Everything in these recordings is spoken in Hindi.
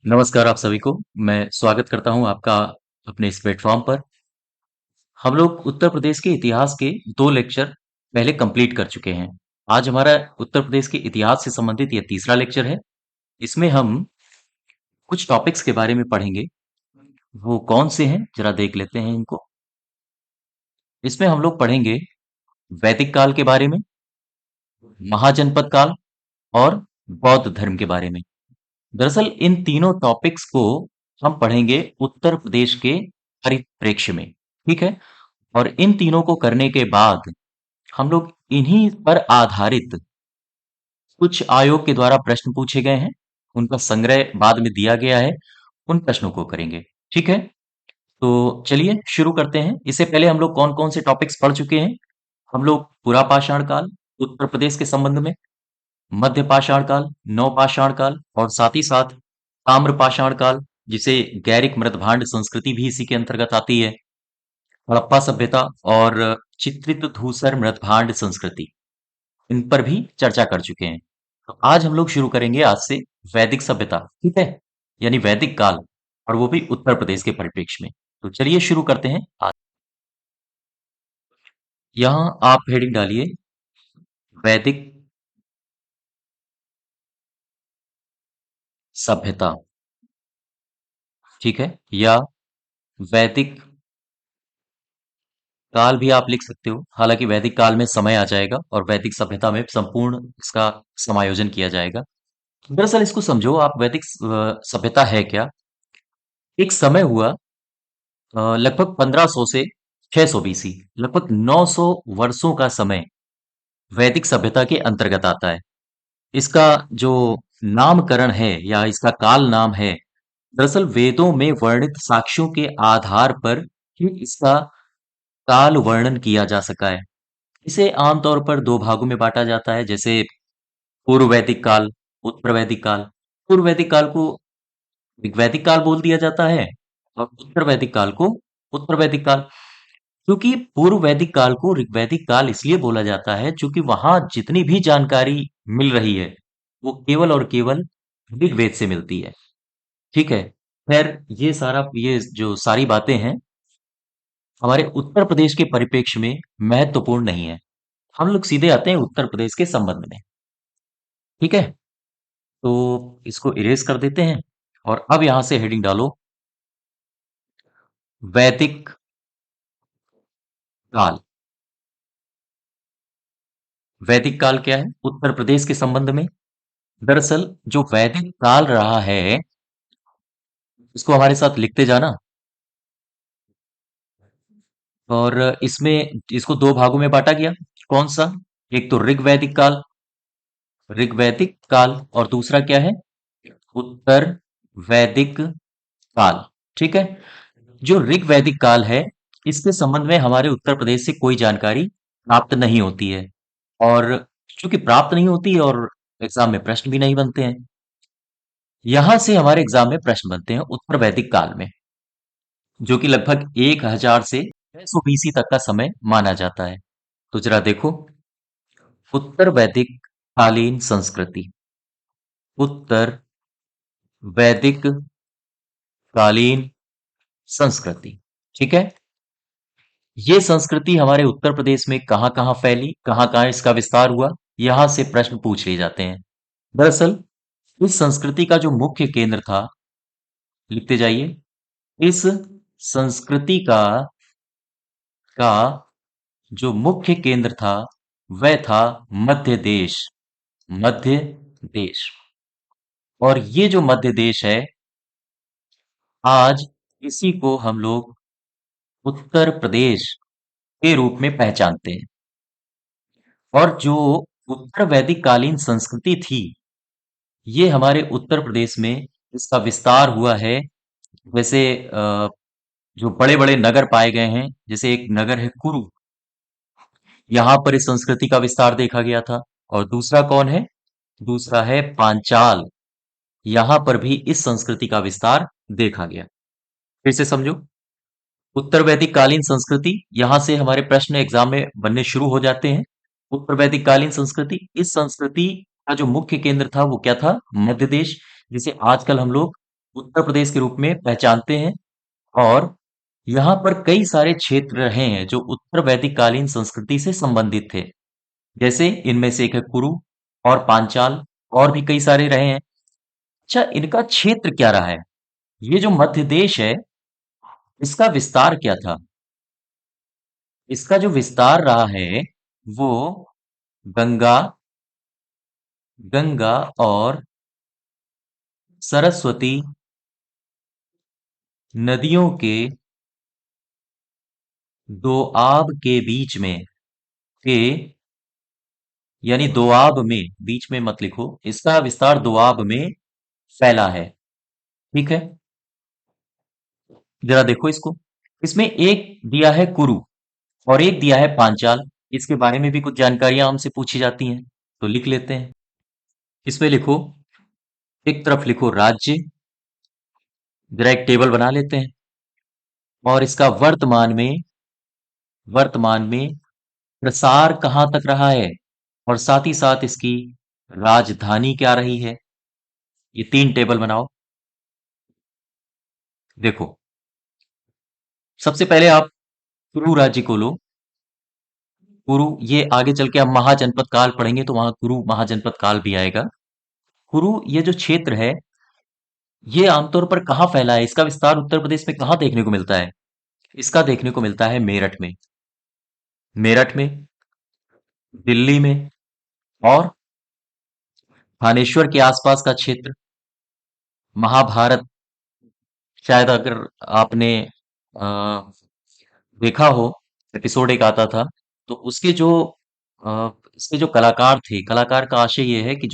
नमस्कार आप सभी को। मैं स्वागत करता हूं आपका अपने इस प्लेटफॉर्म पर। हम लोग उत्तर प्रदेश के इतिहास के 2 लेक्चर पहले कंप्लीट कर चुके हैं। आज हमारा उत्तर प्रदेश के इतिहास से संबंधित ये तीसरा लेक्चर है। इसमें हम कुछ टॉपिक्स के बारे में पढ़ेंगे। वो कौन से हैं जरा देख लेते हैं इनको। इसमें हम लोग पढ़ेंगे वैदिक काल के बारे में, महाजनपद काल और बौद्ध धर्म के बारे में। दरअसल इन तीनों टॉपिक्स को हम पढ़ेंगे उत्तर प्रदेश के परिप्रेक्ष्य में। ठीक है। और इन तीनों को करने के बाद हम लोग इन्हीं पर आधारित कुछ आयोग के द्वारा प्रश्न पूछे गए हैं, उनका संग्रह बाद में दिया गया है, उन प्रश्नों को करेंगे। ठीक है। तो चलिए शुरू करते हैं। इससे पहले हम लोग कौन कौन से टॉपिक्स पढ़ चुके हैं। हम लोग पुरा पाषाण काल उत्तर प्रदेश के संबंध में, मध्य पाषाण काल, नव पाषाण काल और साथ ही साथ ताम्र पाषाण काल, जिसे गैरिक मृतभांड संस्कृति भी इसी के अंतर्गत आती है, हड़प्पा सभ्यता और चित्रित धूसर मृतभांड संस्कृति, इन पर भी चर्चा कर चुके हैं। तो आज हम लोग शुरू करेंगे आज से वैदिक सभ्यता। ठीक है। यानी वैदिक काल, और वो भी उत्तर प्रदेश के परिप्रेक्ष्य में। तो चलिए शुरू करते हैं आज। यहाँ आप हेडिंग डालिए वैदिक सभ्यता। ठीक है। या वैदिक काल भी आप लिख सकते हो, हालांकि वैदिक काल में समय आ जाएगा और वैदिक सभ्यता में संपूर्ण इसका समायोजन किया जाएगा। दरअसल इसको समझो आप, वैदिक सभ्यता है क्या। एक समय हुआ लगभग 1500 से 600 बीसी, लगभग 900 वर्षों का समय वैदिक सभ्यता के अंतर्गत आता है। इसका जो नामकरण है या इसका काल नाम है, दरअसल वेदों में वर्णित साक्ष्यों के आधार पर ही इसका काल वर्णन किया जा सका है। इसे आमतौर पर दो भागों में बांटा जाता है, जैसे पूर्व वैदिक काल, उत्तर वैदिक काल। पूर्व वैदिक काल को ऋग्वैदिक काल बोल दिया जाता है और उत्तर वैदिक काल को उत्तर वैदिक काल। क्योंकि पूर्व वैदिक काल को ऋग्वैदिक काल इसलिए बोला जाता है क्योंकि वहां जितनी भी जानकारी मिल रही है वो केवल और केवल ऋग्वेद से मिलती है। ठीक है। खैर, ये जो सारी बातें हैं हमारे उत्तर प्रदेश के परिप्रेक्ष्य में महत्वपूर्ण नहीं है। हम लोग सीधे आते हैं उत्तर प्रदेश के संबंध में। ठीक है। तो इसको इरेज कर देते हैं और अब यहां से हेडिंग डालो वैदिक काल। वैदिक काल क्या है उत्तर प्रदेश के संबंध में। दरअसल जो वैदिक काल रहा है इसको हमारे साथ लिखते जाना। और इसमें इसको दो भागों में बांटा गया। कौन सा? एक तो ऋग्वैदिक काल और दूसरा क्या है? उत्तर वैदिक काल। ठीक है। जो ऋग्वैदिक काल है इसके संबंध में हमारे उत्तर प्रदेश से कोई जानकारी प्राप्त नहीं होती है। और चूंकि प्राप्त नहीं होती और एग्जाम में प्रश्न भी नहीं बनते हैं, यहां से हमारे एग्जाम में प्रश्न बनते हैं उत्तर वैदिक काल में, जो कि लगभग 1000 से 600 बीसी तक का समय माना जाता है। तो जरा देखो, उत्तर वैदिक कालीन संस्कृति, उत्तर वैदिक कालीन संस्कृति। ठीक है। ये संस्कृति हमारे उत्तर प्रदेश में कहाँ कहाँ फैली, कहाँ कहाँ इसका विस्तार हुआ, यहां से प्रश्न पूछ लिए जाते हैं। दरअसल इस संस्कृति का जो मुख्य केंद्र था, लिखते जाइए, इस संस्कृति का जो मुख्य केंद्र था वह था मध्य देश। मध्य देश। और ये जो मध्य देश है, आज इसी को हम लोग उत्तर प्रदेश के रूप में पहचानते हैं। और जो उत्तर वैदिक कालीन संस्कृति थी, ये हमारे उत्तर प्रदेश में इसका विस्तार हुआ है। जैसे जो बड़े बड़े नगर पाए गए हैं, जैसे एक नगर है कुरु, यहाँ पर इस संस्कृति का विस्तार देखा गया था। और दूसरा कौन है? दूसरा है पांचाल, यहां पर भी इस संस्कृति का विस्तार देखा गया। फिर से समझो, उत्तर वैदिक कालीन संस्कृति, यहां से हमारे प्रश्न एग्जाम में बनने शुरू हो जाते हैं। उत्तर वैदिक कालीन संस्कृति, इस संस्कृति का जो मुख्य केंद्र था वो क्या था? मध्य देश, जिसे आजकल हम लोग उत्तर प्रदेश के रूप में पहचानते हैं। और यहाँ पर कई सारे क्षेत्र रहे हैं जो उत्तर वैदिक कालीन संस्कृति से संबंधित थे। जैसे इनमें से एक है कुरु और पांचाल, और भी कई सारे रहे हैं। अच्छा, इनका क्षेत्र क्या रहा है? ये जो मध्य देश है, इसका विस्तार क्या था? इसका जो विस्तार रहा है वो गंगा गंगा और सरस्वती नदियों के दोआब के बीच में के यानी दोआब में, बीच में मत लिखो, इसका विस्तार दोआब में फैला है। ठीक है, जरा देखो इसको। इसमें एक दिया है कुरु और एक दिया है पांचाल। इसके बारे में भी कुछ जानकारियां हमसे पूछी जाती हैं, तो लिख लेते हैं। इसमें लिखो, एक तरफ लिखो राज्य, जरा एक टेबल बना लेते हैं। और इसका वर्तमान में प्रसार कहाँ तक रहा है, और साथ ही साथ इसकी राजधानी क्या रही है। ये 3 टेबल बनाओ। देखो, सबसे पहले आप कुरु राज्य को लो। कुरु, ये आगे चल के हम महाजनपद काल पढ़ेंगे तो वहां कुरु महाजनपद काल भी आएगा। कुरु ये जो क्षेत्र है, ये आमतौर पर कहाँ फैला है? इसका विस्तार उत्तर प्रदेश में कहाँ देखने को मिलता है? इसका देखने को मिलता है मेरठ में। मेरठ में, दिल्ली में, और थानेश्वर के आसपास का क्षेत्र। महाभारत, शायद अगर आपने अ, देखा हो, एपिसोड एक आता था, तो इसके जो कलाकार थे, कलाकार का आशय ये है कि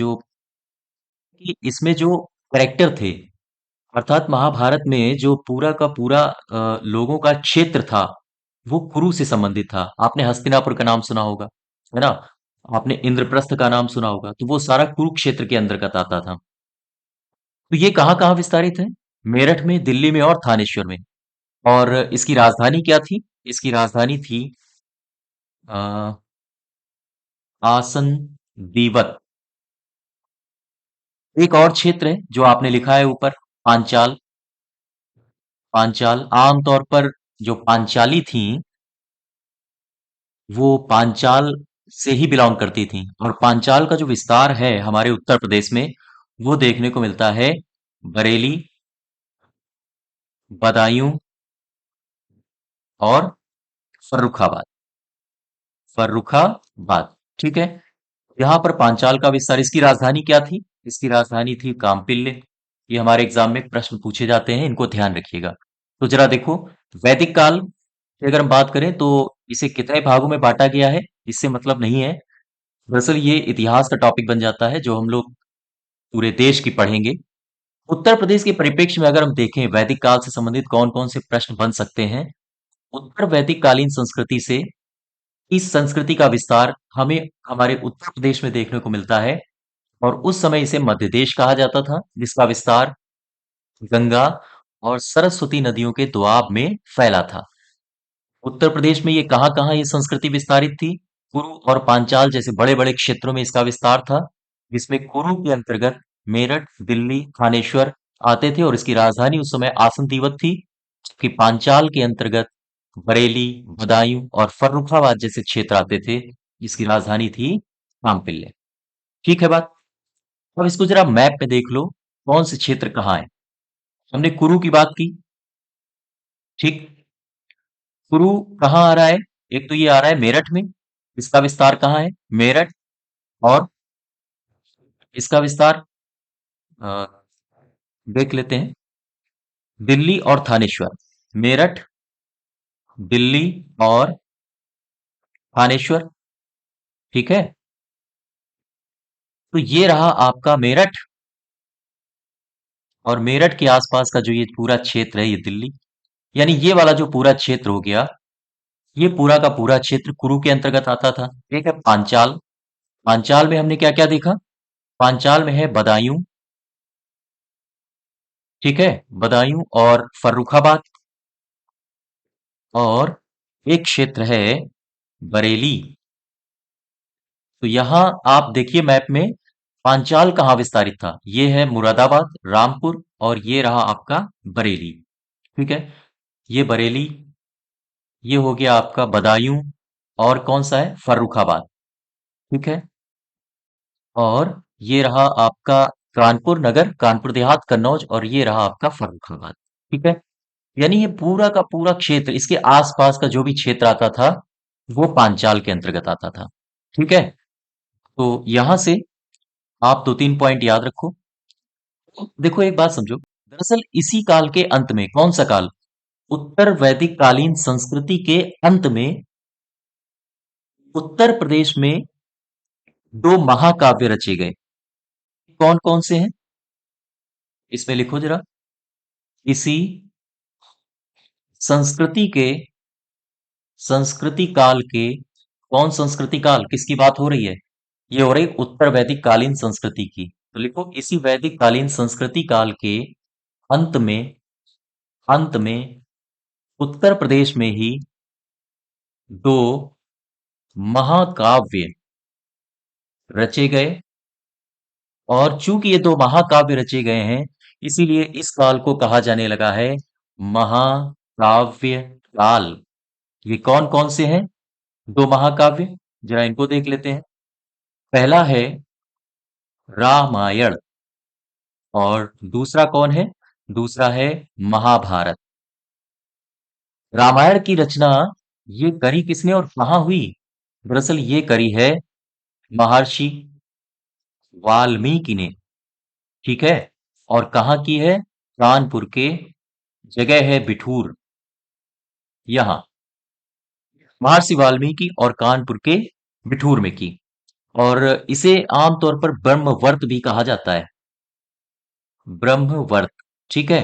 इसमें जो कैरेक्टर थे, अर्थात महाभारत में जो पूरा का पूरा लोगों का क्षेत्र था, वो कुरु से संबंधित था। आपने हस्तिनापुर का नाम सुना होगा, है ना? आपने इंद्रप्रस्थ का नाम सुना होगा, तो वो सारा कुरुक्षेत्र के अंतर्गत आता था। तो ये कहाँ कहाँ विस्तारित है? मेरठ में, दिल्ली में और थानेश्वर में। और इसकी राजधानी क्या थी? इसकी राजधानी थी अ, आसन दीवत। एक और क्षेत्र है जो आपने लिखा है ऊपर, पांचाल। पांचाल आमतौर पर जो पांचाली थी, वो पांचाल से ही बिलोंग करती थी। और पांचाल का जो विस्तार है हमारे उत्तर प्रदेश में, वो देखने को मिलता है बरेली, बदायूं और फर्रुखाबाद। फर्रुखाबाद, ठीक है। यहाँ पर पांचाल का विस्तार, इसकी राजधानी क्या थी? इसकी राजधानी थी कांपिल्य। ये हमारे एग्जाम में प्रश्न पूछे जाते हैं, इनको ध्यान रखिएगा। तो जरा देखो, वैदिक काल की अगर हम बात करें तो इसे कितने भागों में बांटा गया है, इससे मतलब नहीं है। दरअसल ये इतिहास का टॉपिक बन जाता है जो हम लोग पूरे देश की पढ़ेंगे। उत्तर प्रदेश के परिप्रेक्ष्य में अगर हम देखें वैदिक काल से संबंधित कौन कौन से प्रश्न बन सकते हैं, उत्तर वैदिक कालीन संस्कृति से इस संस्कृति का विस्तार हमें हमारे उत्तर प्रदेश में देखने को मिलता है। और उस समय इसे मध्य देश कहा जाता था, जिसका विस्तार गंगा और सरस्वती नदियों के दोआब में फैला था। उत्तर प्रदेश में ये कहाँ कहाँ ये संस्कृति विस्तारित थी? कुरु और पांचाल जैसे बड़े बड़े क्षेत्रों में इसका विस्तार था, जिसमें कुरु के अंतर्गत मेरठ, दिल्ली, थानेश्वर आते थे और इसकी राजधानी उस समय आसन दीवत थी। जबकि पांचाल के अंतर्गत बरेली, बदायूं और फर्रुखाबाद जैसे क्षेत्र आते थे, जिसकी राजधानी थी रामपिल्ले। ठीक है बात। अब इसको जरा मैप में देख लो, कौन से क्षेत्र कहाँ है। हमने कुरु की बात की, ठीक। कुरु कहाँ आ रहा है? एक तो ये आ रहा है मेरठ में। इसका विस्तार कहाँ है? मेरठ। और इसका विस्तार अ, देख लेते हैं, दिल्ली और थानेश्वर। मेरठ, दिल्ली और थानेश्वर, ठीक है। तो ये रहा आपका मेरठ। और मेरठ के आसपास का जो ये पूरा क्षेत्र है, ये दिल्ली, यानी ये वाला जो पूरा क्षेत्र हो गया, ये पूरा का पूरा क्षेत्र कुरु के अंतर्गत आता था। ठीक है। पांचाल, पांचाल में हमने क्या क्या देखा? पांचाल में है बदायूं, ठीक है, बदायूं और फर्रुखाबाद। और एक क्षेत्र है बरेली। तो यहां आप देखिए मैप में, पांचाल कहाँ विस्तारित था? ये है मुरादाबाद, रामपुर, और ये रहा आपका बरेली। ठीक है, ये बरेली, ये हो गया आपका बदायूं, और कौन सा है? फर्रुखाबाद। ठीक है, और ये रहा आपका कानपुर नगर, कानपुर देहात, कन्नौज, और ये रहा आपका फर्रुखाबाद। ठीक है, यानी ये पूरा का पूरा क्षेत्र, इसके आसपास का जो भी क्षेत्र आता था वो पांचाल के अंतर्गत आता था। ठीक है, तो यहां से आप दो तीन पॉइंट याद रखो। देखो एक बात समझो, दरअसल इसी काल के अंत में, कौन सा काल? उत्तर वैदिक कालीन संस्कृति के अंत में उत्तर प्रदेश में दो महाकाव्य रचे गए। कौन कौन से हैं? इसमें लिखो जरा। इसी संस्कृति के, संस्कृति काल के, कौन संस्कृति काल, किसकी बात हो रही है? ये हो रही उत्तर वैदिक कालीन संस्कृति की। तो लिखो, इसी वैदिक कालीन संस्कृति काल के अंत में, अंत में उत्तर प्रदेश में ही दो महाकाव्य रचे गए। और चूंकि ये दो महाकाव्य रचे गए हैं, इसीलिए इस काल को कहा जाने लगा है महाकाव्य काल। ये कौन कौन से हैं दो महाकाव्य? जरा इनको देख लेते हैं। पहला है रामायण, और दूसरा कौन है? दूसरा है महाभारत। रामायण की रचना ये करी किसने और कहाँ हुई? दरअसल ये करी है महर्षि वाल्मीकि ने। ठीक है, और कहाँ की है? कानपुर के, जगह है बिठूर, यहां महर्षि वाल्मीकि और कानपुर के बिठूर में की। और इसे आमतौर पर ब्रह्मवर्त भी कहा जाता है, ब्रह्मवर्त। ठीक है,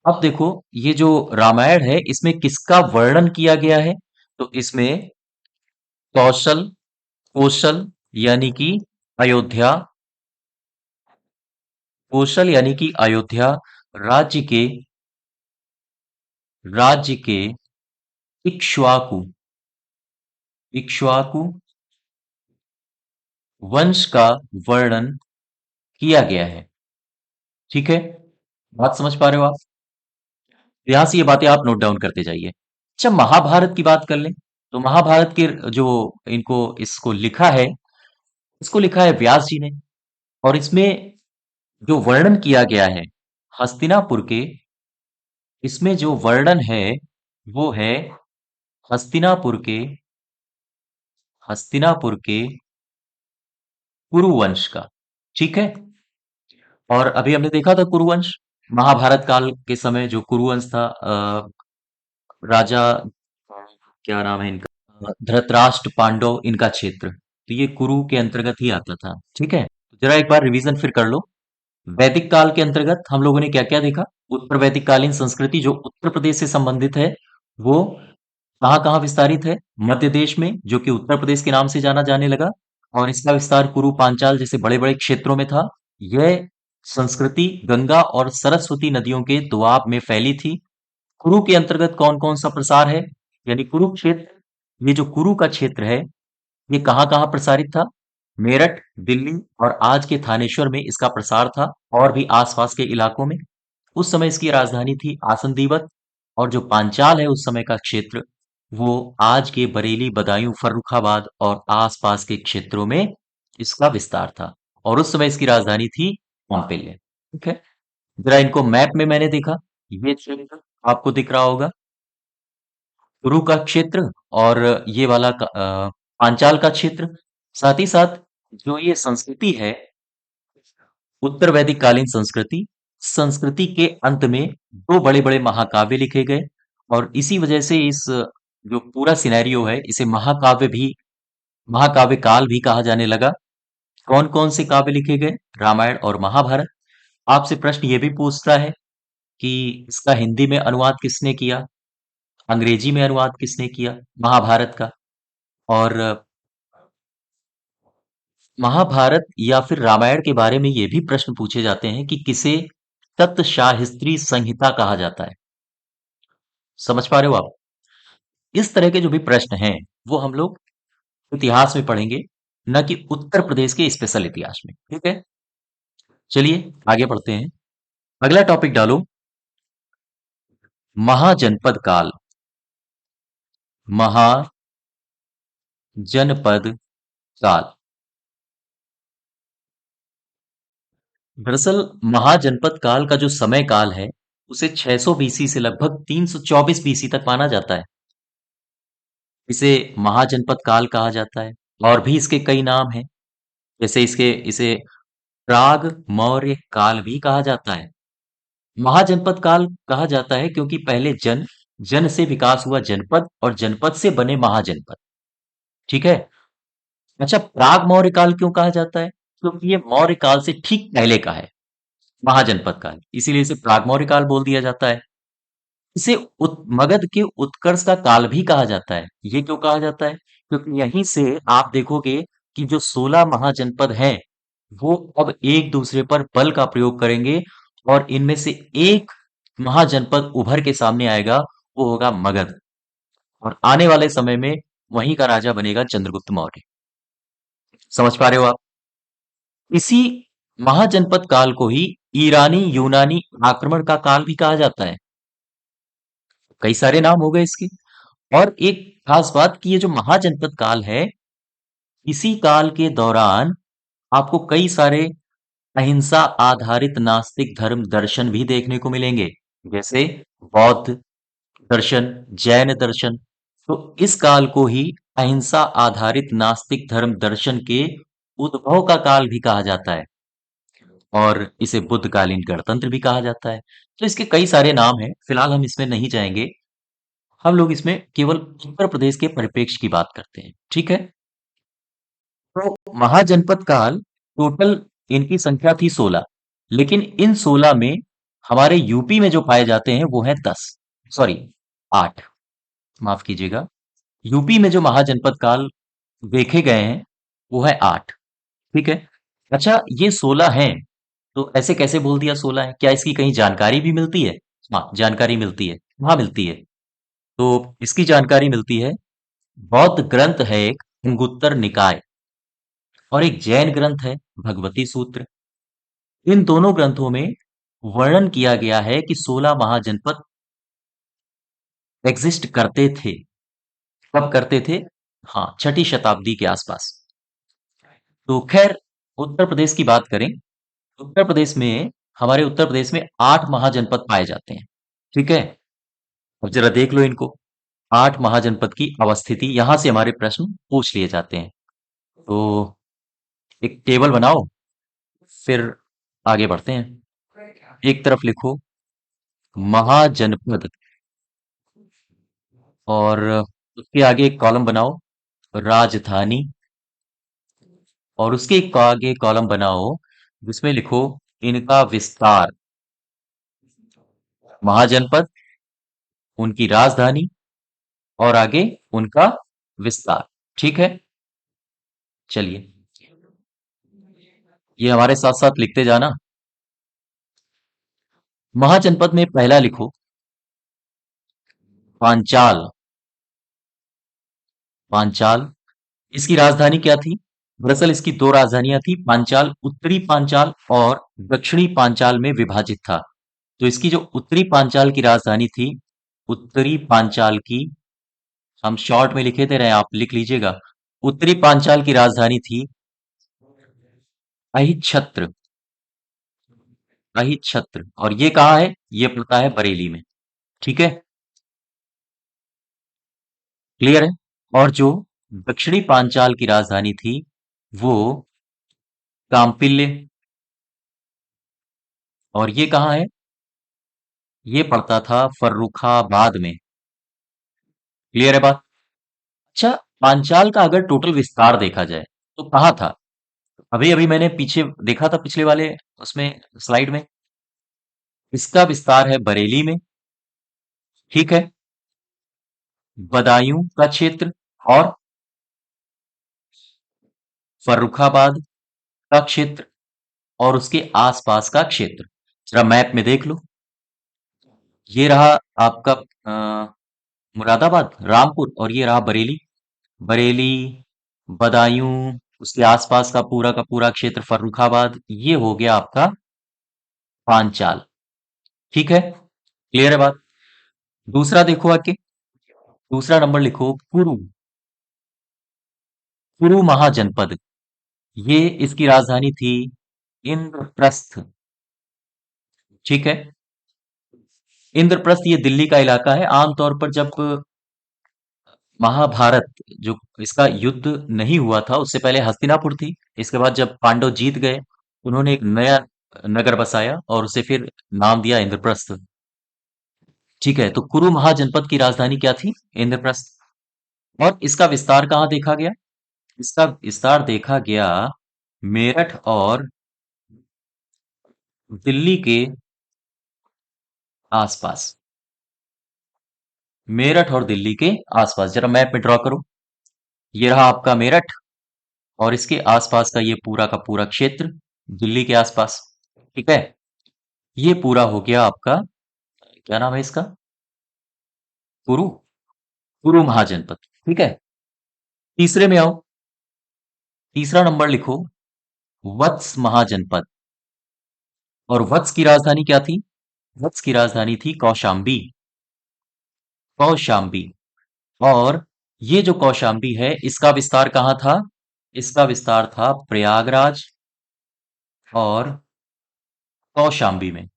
अब देखो, ये जो रामायण है इसमें किसका वर्णन किया गया है? तो इसमें कौशल, कौशल यानी कि अयोध्या, कौशल यानी कि अयोध्या राज्य के, राज्य के इक्ष्वाकु, इक्ष्वाकु वंश का वर्णन किया गया है। ठीक है, बात समझ पा रहे हो आप? यहां से ये बातें आप नोट डाउन करते जाइए। अच्छा, महाभारत की बात कर लें, तो महाभारत के जो इनको इसको लिखा है, इसको लिखा है व्यास जी ने। और इसमें जो वर्णन किया गया है हस्तिनापुर के, इसमें जो वर्णन है वो है हस्तिनापुर के, हस्तिनापुर के कुरुवंश का। ठीक है, और अभी हमने देखा था कुरुवंश, महाभारत काल के समय जो कुरुवंश था, राजा, क्या नाम है इनका, धृतराष्ट्र, पांडव, इनका क्षेत्र, तो ये कुरु के अंतर्गत ही आता था। ठीक है, तो जरा एक बार रिवीजन फिर कर लो। वैदिक काल के अंतर्गत हम लोगों ने क्या क्या देखा? उत्तर वैदिक कालीन संस्कृति जो उत्तर प्रदेश से संबंधित है, वो कहाँ कहाँ विस्तारित है? मध्य देश में, जो कि उत्तर प्रदेश के नाम से जाना जाने लगा, और इसका विस्तार कुरु, पांचाल जैसे बड़े बड़े क्षेत्रों में था। यह संस्कृति गंगा और सरस्वती नदियों के दोआब में फैली थी। कुरु के अंतर्गत कौन कौन सा प्रसार है? यानी कुरुक्षेत्र, ये जो कुरु का क्षेत्र है, ये कहाँ कहाँ प्रसारित था? मेरठ, दिल्ली, और आज के थानेश्वर में इसका प्रसार था, और भी आसपास के इलाकों में। उस समय इसकी राजधानी थी आसंदीवत। और जो पांचाल है उस समय का क्षेत्र, वो आज के बरेली, बदायूं, फर्रुखाबाद और आसपास के क्षेत्रों में इसका विस्तार था। और उस समय इसकी राजधानी थी कौंडिल्य। ठीक है, जरा इनको मैप में मैंने देखा, ये क्षेत्र आपको दिख रहा होगा, कुरु का क्षेत्र, और ये वाला पांचाल का क्षेत्र। साथ ही साथ जो ये संस्कृति है, उत्तर वैदिक कालीन संस्कृति, संस्कृति के अंत में दो बड़े बड़े महाकाव्य लिखे गए। और इसी वजह से इस जो पूरा सिनेरियो है, इसे महाकाव्य भी, महाकाव्य काल भी कहा जाने लगा। कौन कौन से काव्य लिखे गए? रामायण और महाभारत। आपसे प्रश्न ये भी पूछता है कि इसका हिंदी में अनुवाद किसने किया, अंग्रेजी में अनुवाद किसने किया महाभारत का? और महाभारत या फिर रामायण के बारे में ये भी प्रश्न पूछे जाते हैं कि किसे तत्शास्त्री संहिता कहा जाता है। समझ पा रहे हो आप? इस तरह के जो भी प्रश्न हैं वो हम लोग इतिहास में पढ़ेंगे। न कि उत्तर प्रदेश के स्पेशल इतिहास में। ठीक है, चलिए आगे बढ़ते हैं। अगला टॉपिक डालो, महाजनपद काल। महाजनपद काल। दरअसल महाजनपद काल का जो समय काल है उसे 600 बीसी से लगभग 324 बीसी तक माना जाता है। इसे महाजनपद काल कहा जाता है। और भी इसके कई नाम हैं, जैसे इसे प्राग मौर्य काल भी कहा जाता है। महाजनपद काल कहा जाता है क्योंकि पहले जन से विकास हुआ जनपद और जनपद से बने महाजनपद। ठीक है। अच्छा, प्राग मौर्य काल क्यों कहा जाता है? क्योंकि ये मौर्य काल से ठीक पहले का है महाजनपद काल, इसीलिए इसे प्राग मौर्य काल बोल दिया जाता है। इसे मगध के उत्कर्ष का काल भी कहा जाता है। ये क्यों कहा जाता है? क्योंकि यहीं से आप देखोगे कि जो 16 महाजनपद हैं वो अब एक दूसरे पर बल का प्रयोग करेंगे और इनमें से एक महाजनपद उभर के सामने आएगा, वो होगा मगध। और आने वाले समय में वहीं का राजा बनेगा चंद्रगुप्त मौर्य। समझ पा रहे हो आप? इसी महाजनपद काल को ही ईरानी यूनानी आक्रमण का काल भी कहा जाता है। कई सारे नाम हो गए इसके। और एक खास बात कि ये जो महाजनपद काल है, इसी काल के दौरान आपको कई सारे अहिंसा आधारित नास्तिक धर्म दर्शन भी देखने को मिलेंगे, जैसे बौद्ध दर्शन, जैन दर्शन। तो इस काल को ही अहिंसा आधारित नास्तिक धर्म दर्शन के उद्भव का काल भी कहा जाता है और इसे बुद्धकालीन गणतंत्र भी कहा जाता है। तो इसके कई सारे नाम हैं, फिलहाल हम इसमें नहीं जाएंगे। हम लोग इसमें केवल उत्तर प्रदेश के परिप्रेक्ष्य की बात करते हैं। ठीक है। तो महाजनपद काल, टोटल इनकी संख्या थी 16, लेकिन इन 16 में हमारे यूपी में जो पाए जाते हैं वो है 10, सॉरी 8, माफ कीजिएगा। यूपी में जो महाजनपद काल देखे गए हैं वो है 8। ठीक है। अच्छा, ये 16 हैं तो ऐसे कैसे बोल दिया 16 है? क्या इसकी कहीं जानकारी भी मिलती है? हाँ, जानकारी मिलती है। कहाँ मिलती है? तो इसकी जानकारी मिलती है, बौद्ध ग्रंथ है एक अंगुत्तर निकाय, और एक जैन ग्रंथ है भगवती सूत्र। इन दोनों ग्रंथों में वर्णन किया गया है कि 16 महाजनपद एग्जिस्ट करते थे। कब करते थे? हाँ, 6ठी शताब्दी के आसपास। तो खैर, उत्तर प्रदेश की बात करें, उत्तर प्रदेश में, हमारे उत्तर प्रदेश में 8 महाजनपद पाए जाते हैं। ठीक है। अब जरा देख लो इनको, 8 महाजनपद की अवस्थिति, यहां से हमारे प्रश्न पूछ लिए जाते हैं। तो एक टेबल बनाओ, फिर आगे बढ़ते हैं। एक तरफ लिखो महाजनपद, और उसके आगे एक कॉलम बनाओ राजधानी, और उसके एक आगे कॉलम बनाओ जिसमें लिखो इनका विस्तार। महाजनपद, उनकी राजधानी, और आगे उनका विस्तार। ठीक है। चलिए, ये हमारे साथ साथ लिखते जाना। महाजनपद में पहला लिखो पांचाल। पांचाल, इसकी राजधानी क्या थी? दरअसल इसकी दो राजधानियां थी। पांचाल उत्तरी पांचाल और दक्षिणी पांचाल में विभाजित था। तो इसकी जो उत्तरी पांचाल की राजधानी थी, उत्तरी पांचाल की, हम शॉर्ट में लिखे दे रहे हैं, आप लिख लीजिएगा। उत्तरी पांचाल की राजधानी थी अहिच्छत्र। अहिच्छत्र, और ये कहाँ है? ये पड़ता है बरेली में। ठीक है, क्लियर है। और जो दक्षिणी पांचाल की राजधानी थी वो कांपिल्य, और ये कहाँ है? ये पड़ता था फर्रुखाबाद में। क्लियर है बात? अच्छा, पांचाल का अगर टोटल विस्तार देखा जाए तो कहाँ था? अभी अभी मैंने पीछे देखा था, पिछले वाले उसमें, स्लाइड में। इसका विस्तार है बरेली में। ठीक है। बदायूं का क्षेत्र और फर्रुखाबाद का क्षेत्र और उसके आसपास का क्षेत्र, जरा मैप में देख लो। ये रहा आपका मुरादाबाद, रामपुर, और ये रहा बरेली। बरेली, बदायूं, उसके आसपास का पूरा क्षेत्र फर्रुखाबाद, ये हो गया आपका पांचाल। ठीक है, क्लियर है बात। दूसरा देखो आके, दूसरा नंबर लिखो कुरु। कुरु महाजनपद, ये इसकी राजधानी थी इंद्रप्रस्थ। ठीक है, इंद्रप्रस्थ ये दिल्ली का इलाका है। आमतौर पर जब महाभारत, जो इसका युद्ध नहीं हुआ था, उससे पहले हस्तिनापुर थी। इसके बाद जब पांडव जीत गए, उन्होंने एक नया नगर बसाया और उसे फिर नाम दिया इंद्रप्रस्थ। ठीक है, तो कुरु महाजनपद की राजधानी क्या थी? इंद्रप्रस्थ। और इसका विस्तार कहाँ देखा गया? इसका विस्तार देखा गया मेरठ और दिल्ली के आसपास। मेरठ और दिल्ली के आसपास, जरा मैप में ड्रॉ करो। ये रहा आपका मेरठ और इसके आसपास का ये पूरा का पूरा क्षेत्र दिल्ली के आसपास। ठीक है, ये पूरा हो गया आपका, क्या नाम है इसका? कुरु, कुरु महाजनपद। ठीक है, तीसरे में आओ। तीसरा नंबर लिखो वत्स महाजनपद। और वत्स की राजधानी क्या थी? वत्स की राजधानी थी कौशाम्बी। कौशाम्बी। और ये जो कौशाम्बी है, इसका विस्तार कहाँ था? इसका विस्तार था प्रयागराज और कौशाम्बी में।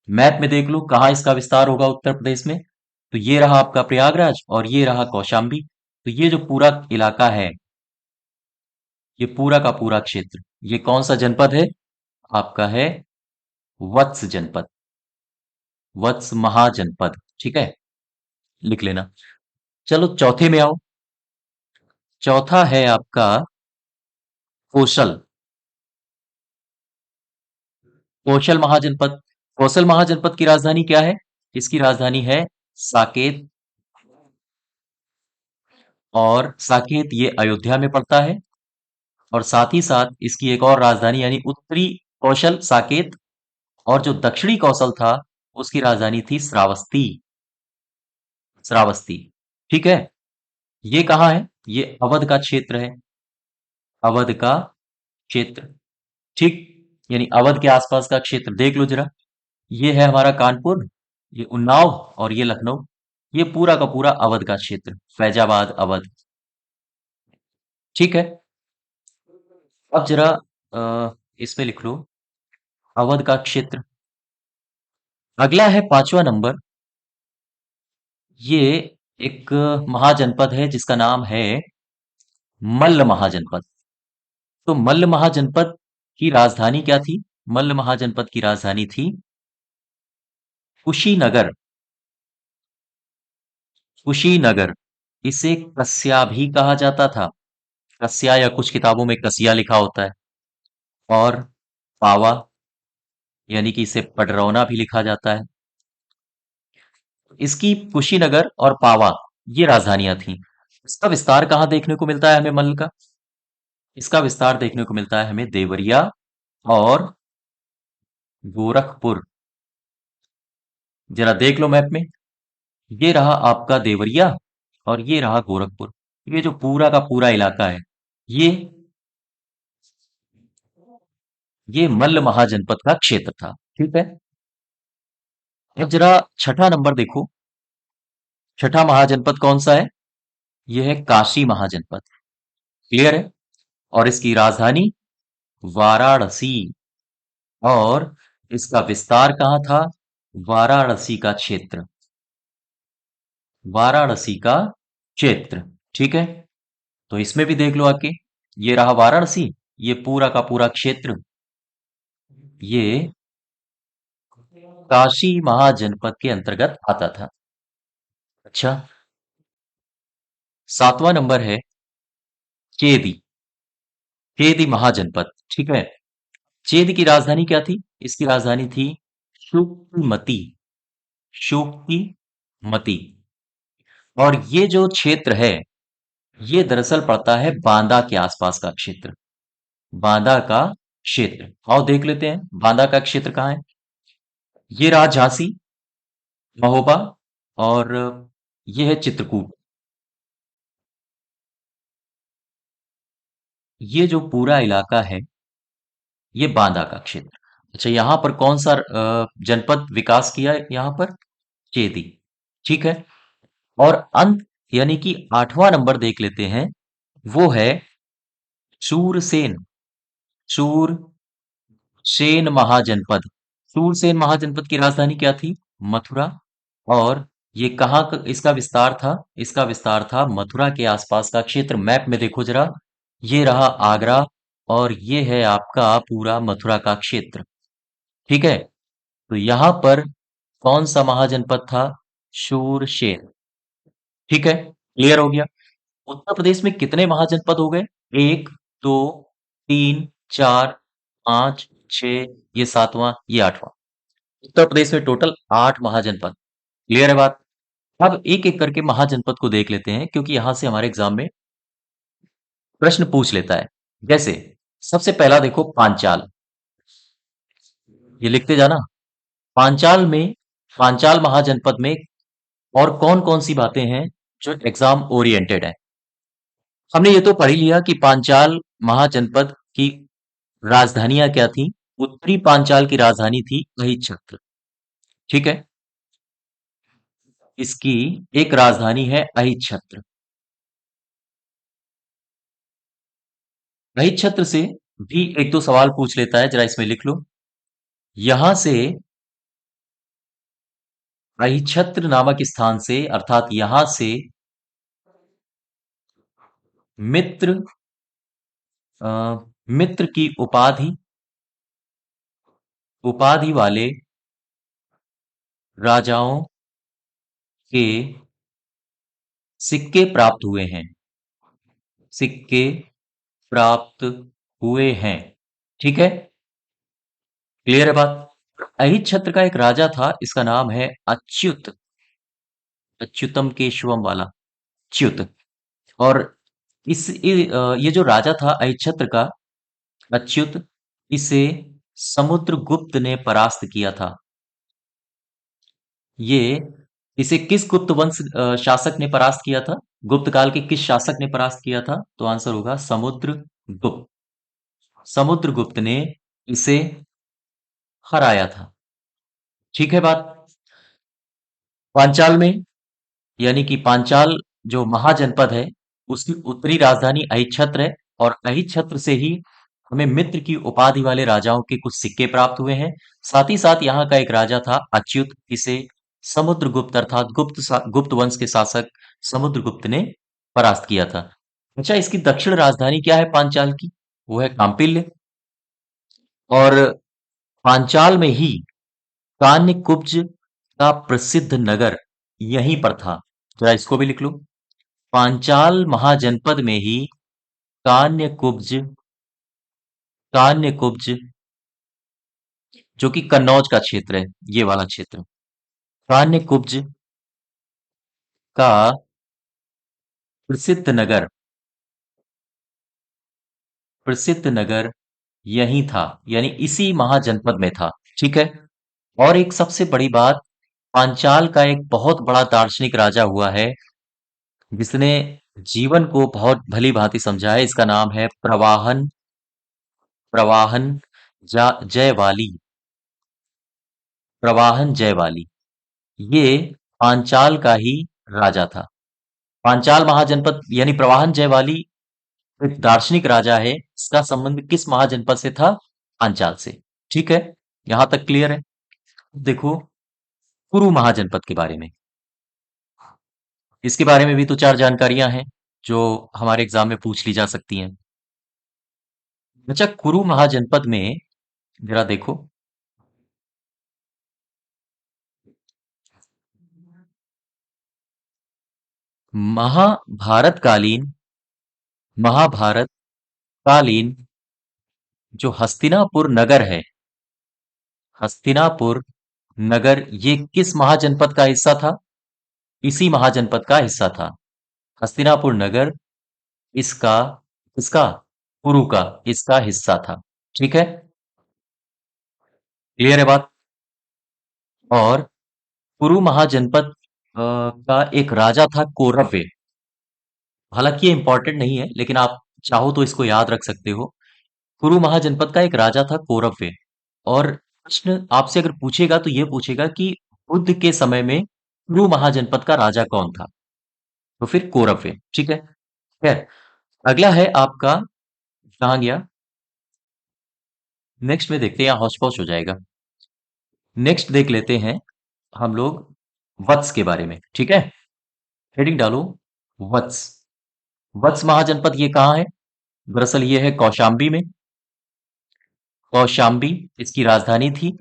मैप में देख लो कहाँ इसका विस्तार होगा उत्तर प्रदेश में। तो ये रहा आपका प्रयागराज और ये रहा कौशाम्बी। तो ये जो पूरा इलाका है, ये पूरा का पूरा क्षेत्र, ये कौन सा जनपद है? आपका है वत्स जनपद, वत्स महाजनपद। ठीक है, लिख लेना। चलो चौथे में आओ। चौथा है आपका कौशल। कौशल महाजनपद। कौशल महाजनपद की राजधानी क्या है? इसकी राजधानी है साकेत। और साकेत ये अयोध्या में पड़ता है। और साथ ही साथ इसकी एक और राजधानी, यानी उत्तरी कौशल साकेत, और जो दक्षिणी कौशल था उसकी राजधानी थी श्रावस्ती। श्रावस्ती। ठीक है, ये कहाँ है? ये अवध का क्षेत्र है। अवध का क्षेत्र। ठीक, यानी अवध के आसपास का क्षेत्र देख लो जरा। ये है हमारा कानपुर, ये उन्नाव और ये लखनऊ। ये पूरा का पूरा अवध का क्षेत्र, फैजाबाद, अवध। ठीक है, अब जरा इसमें लिख लो अवध का क्षेत्र। अगला है पांचवा नंबर। ये एक महाजनपद है जिसका नाम है मल्ल महाजनपद। तो मल्ल महाजनपद की राजधानी क्या थी? मल्ल महाजनपद की राजधानी थी कुशीनगर। कुशीनगर। इसे कस्या भी कहा जाता था। कस्या, या कुछ किताबों में कसिया लिखा होता है। और पावा, यानी कि इसे पडरौना भी लिखा जाता है। इसकी कुशीनगर और पावा, ये राजधानियां थीं। इसका विस्तार कहाँ देखने को मिलता है हमें मल्ल का? इसका विस्तार देखने को मिलता है हमें देवरिया और गोरखपुर। जरा देख लो मैप में, ये रहा आपका देवरिया और ये रहा गोरखपुर। ये जो पूरा का पूरा इलाका है, ये ये मल्ल महाजनपद का क्षेत्र था। ठीक है, अब जरा छठा नंबर देखो। छठा महाजनपद कौन सा है? यह है काशी महाजनपद। क्लियर है? और इसकी राजधानी वाराणसी। और इसका विस्तार कहाँ था? वाराणसी का क्षेत्र। वाराणसी का क्षेत्र। ठीक है, तो इसमें भी देख लो आके, ये रहा वाराणसी, ये पूरा का पूरा क्षेत्र, ये काशी महाजनपद के अंतर्गत आता था। अच्छा, सातवां नंबर है चेदी। चेदी महाजनपद। ठीक है, चेद की राजधानी क्या थी? इसकी राजधानी थी शुक्तिमती। शुक्तिमती। और ये जो क्षेत्र है, ये दरअसल पड़ता है बांदा के आसपास का क्षेत्र। बांदा का क्षेत्र, आओ देख लेते हैं बांदा का क्षेत्र कहाँ है। ये रहा झांसी, महोबा और ये है चित्रकूट। ये जो पूरा इलाका है ये बांदा का क्षेत्र। अच्छा, यहां पर कौन सा जनपद विकास किया है यहां पर? चेदी। ठीक है। और अंत यानी कि 8वां नंबर देख लेते हैं, वो है शूरसेन। शूरसेन महाजनपद। शूरसेन महाजनपद की राजधानी क्या थी? मथुरा। और ये कहाँ इसका विस्तार था? इसका विस्तार था मथुरा के आसपास का क्षेत्र। मैप में देखो जरा, ये रहा आगरा और ये है आपका पूरा मथुरा का क्षेत्र। ठीक है। तो यहां पर कौन सा महाजनपद था? शूरसेन। ठीक है, क्लियर हो गया। उत्तर प्रदेश में कितने महाजनपद हो गए? एक, दो, तीन, चार, पांच, छ, ये सातवां, ये आठवां। उत्तर प्रदेश में टोटल 8 महाजनपद। क्लियर है बात? अब एक एक करके महाजनपद को देख लेते हैं, क्योंकि यहां से हमारे एग्जाम में प्रश्न पूछ लेता है। जैसे सबसे पहला देखो, पांचाल। ये लिखते जाना। पांचाल में, पांचाल महाजनपद में और कौन कौन सी बातें हैं जो एग्जाम ओरिएंटेड है? हमने ये तो पढ़ ही लिया कि पांचाल महाजनपद की राजधानियां क्या थी। उत्तरी पांचाल की राजधानी थी अहिच्छत्र। ठीक है। इसकी एक राजधानी है अहिच्छत्र। अहिच्छत्र से भी एक दो सवाल पूछ लेता है, जरा इसमें लिख लो। यहां से, अहिच्छत्र नामक स्थान से, अर्थात यहां से मित्र, अ, मित्र की उपाधि, उपाधि वाले राजाओं के सिक्के प्राप्त हुए हैं। सिक्के प्राप्त हुए हैं। ठीक है, क्लियर है बात? अहिच्छत्र का एक राजा था, इसका नाम है अच्युत। अच्युतम केशवम वाला च्युत। और ये जो राजा था अहिच्छत्र का, अच्युत, इसे समुद्रगुप्त ने परास्त किया था। ये इसे किस गुप्त वंश शासक ने परास्त किया था? गुप्त काल के किस शासक ने परास्त किया था? तो आंसर होगा समुद्रगुप्त। समुद्रगुप्त ने इसे हराया था। ठीक है बात? पांचाल में, यानी कि पांचाल जो महाजनपद है, उसकी उत्तरी राजधानी अहिच्छत्र है। और अहिच्छत्र से ही हमें मित्र की उपाधि वाले राजाओं के कुछ सिक्के प्राप्त हुए हैं। साथ ही साथ यहाँ का एक राजा था अच्युत, इसे समुद्रगुप्त अर्थात गुप्त वंश के शासक समुद्रगुप्त ने परास्त किया था। अच्छा, इसकी दक्षिण राजधानी क्या है पांचाल की? वो है कांपिल्य। और पांचाल में ही कान्यकुब्ज का प्रसिद्ध नगर यहीं पर था। जरा इसको भी लिख लो। पांचाल महाजनपद में ही कान्यकुब्ज, कान्यकुब्ज जो कि कन्नौज का क्षेत्र है, ये वाला क्षेत्र, कान्यकुब्ज का प्रसिद्ध नगर, प्रसिद्ध नगर यही था, यानी इसी महाजनपद में था। ठीक है। और एक सबसे बड़ी बात, पांचाल का एक बहुत बड़ा दार्शनिक राजा हुआ है, जिसने जीवन को बहुत भली भांति समझा है। इसका नाम है प्रवाहन, प्रवाहन जयवाली। प्रवाहन जयवाली। ये पांचाल का ही राजा था। पांचाल महाजनपद यानी प्रवाहन जयवाली एक दार्शनिक राजा है, इसका संबंध किस महाजनपद से था? पांचाल से। ठीक है, यहां तक क्लियर है? देखो, कुरु महाजनपद के बारे में, इसके बारे में भी तो चार जानकारियां हैं जो हमारे एग्जाम में पूछ ली जा सकती हैं। अच्छा, कुरु महाजनपद में जरा देखो, महाभारत कालीन, महाभारत कालीन जो हस्तिनापुर नगर है, हस्तिनापुर नगर, ये किस महाजनपद का हिस्सा था? इसी महाजनपद का हिस्सा था। हस्तिनापुर नगर इसका, इसका कुरु का, इसका हिस्सा था। ठीक है, क्लियर है बात? और कुरु महाजनपद का एक राजा था कौरव्य। हालांकि ये इंपॉर्टेंट नहीं है, लेकिन आप चाहो तो इसको याद रख सकते हो। कुरु महाजनपद का एक राजा था कौरव्य। और प्रश्न आपसे अगर पूछेगा तो ये पूछेगा कि बुद्ध के समय में कुरु महाजनपद का राजा कौन था? तो फिर कौरव्य। ठीक है। खैर, अगला है आपका जहांगीर। नेक्स्ट में देखते हैं, यहाँ हौच पौच हो जाएगा। नेक्स्ट देख लेते हैं हम लोग वत्स के बारे में। ठीक है, हेडिंग डालो वत्स। वत्स महाजनपद ये कहाँ है? दरअसल ये है कौशाम्बी में। कौशाम्बी इसकी राजधानी थी।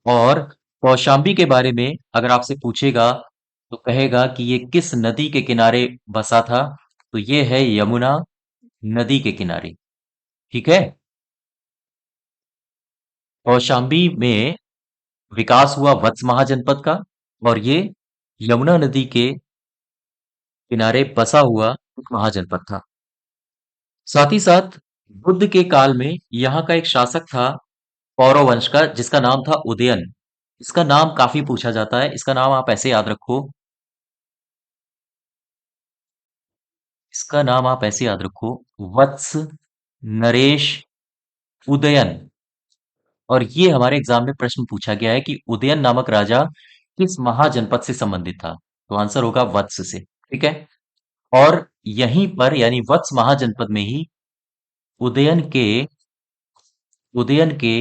और कौशाम्बी के बारे में अगर आपसे पूछेगा तो कहेगा कि ये किस नदी के किनारे बसा था? तो ये है यमुना नदी के किनारे। ठीक है। कौशाम्बी में विकास हुआ वत्स महाजनपद का, और ये यमुना नदी के किनारे बसा हुआ एक महाजनपद था। साथ ही साथ बुद्ध के काल में यहाँ का एक शासक था पौरव वंश का, जिसका नाम था उदयन। इसका नाम काफी पूछा जाता है। इसका नाम आप ऐसे याद रखो। इसका नाम आप ऐसे याद रखो, वत्स नरेश उदयन। और ये हमारे एग्जाम में प्रश्न पूछा गया है कि उदयन नामक राजा किस महाजनपद से संबंधित था? तो आंसर होगा वत्स से। ठीक है। और यहीं पर यानी वत्स महाजनपद में ही उदयन के उदयन के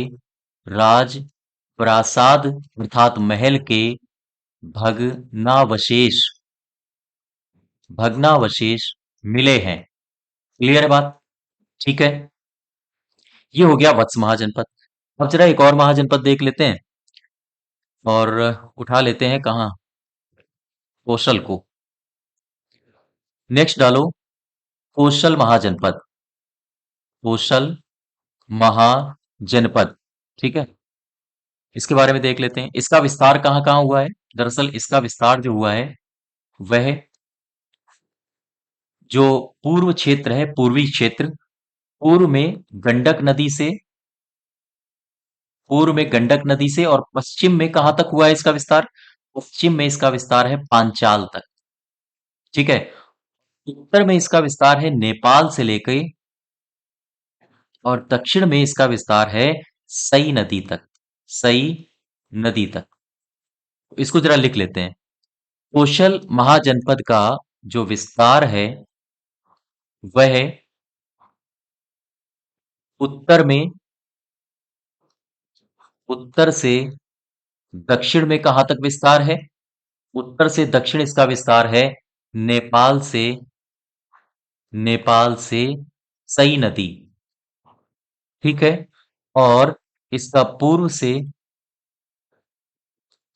राज प्रासाद अर्थात महल के भग्नावशेष भग्नावशेष मिले हैं। क्लियर है बात? ठीक है। ये हो गया वत्स महाजनपद। अब जरा एक और महाजनपद देख लेते हैं, और उठा लेते हैं कहाँ, कौशल को। नेक्स्ट डालो कौशल महाजनपद। कौशल महाजनपद। ठीक है। इसके बारे में देख लेते हैं, इसका विस्तार कहाँ कहाँ हुआ है। दरअसल इसका विस्तार जो हुआ है वह जो पूर्व क्षेत्र है, पूर्वी क्षेत्र, पूर्व में गंडक नदी से पूर्व में गंडक नदी से, और पश्चिम में कहां तक हुआ है इसका विस्तार? पश्चिम में इसका विस्तार है पांचाल तक। ठीक है। उत्तर में इसका विस्तार है नेपाल से लेकर, और दक्षिण में इसका विस्तार है सई नदी तक। सई नदी तक। इसको जरा लिख लेते हैं। कौशल महाजनपद का जो विस्तार है वह उत्तर में उत्तर से दक्षिण में कहां तक विस्तार है? उत्तर से दक्षिण इसका विस्तार है नेपाल से नेपाल से सई नदी। ठीक है। और इसका पूर्व से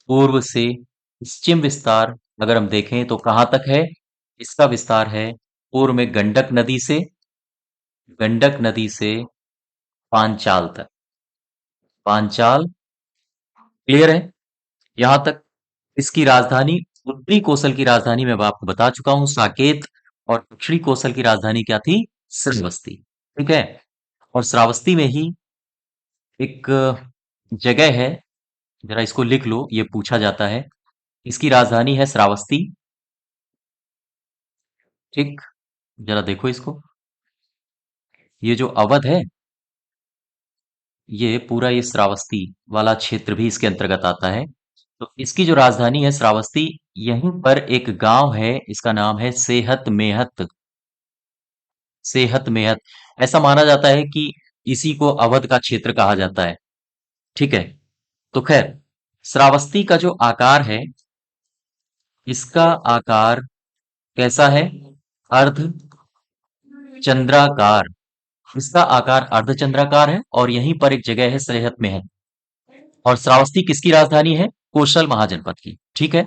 पश्चिम विस्तार अगर हम देखें तो कहां तक है? इसका विस्तार है पूर्व में गंडक नदी से पांचाल तक। पांचाल। क्लियर है यहां तक? इसकी राजधानी, उत्तरी कौशल की राजधानी मैं आपको बता चुका हूं, साकेत। और दक्षिणी कौशल की राजधानी क्या थी? श्रावस्ती। ठीक है। और श्रावस्ती में ही एक जगह है, जरा इसको लिख लो, ये पूछा जाता है। इसकी राजधानी है श्रावस्ती। ठीक। जरा देखो इसको, ये जो अवध है, ये पूरा ये श्रावस्ती वाला क्षेत्र भी इसके अंतर्गत आता है। तो इसकी जो राजधानी है श्रावस्ती, यहीं पर एक गांव है, इसका नाम है सेहत मेहत। सेहत मेहत। ऐसा माना जाता है कि इसी को अवध का क्षेत्र कहा जाता है। ठीक है। तो खैर, श्रावस्ती का जो आकार है, इसका आकार कैसा है? अर्ध चंद्राकार। इसका आकार अर्धचंद्राकार है, और यहीं पर एक जगह है सेहत मेहत। और श्रावस्ती किसकी राजधानी है? कौशल महाजनपद की। ठीक है।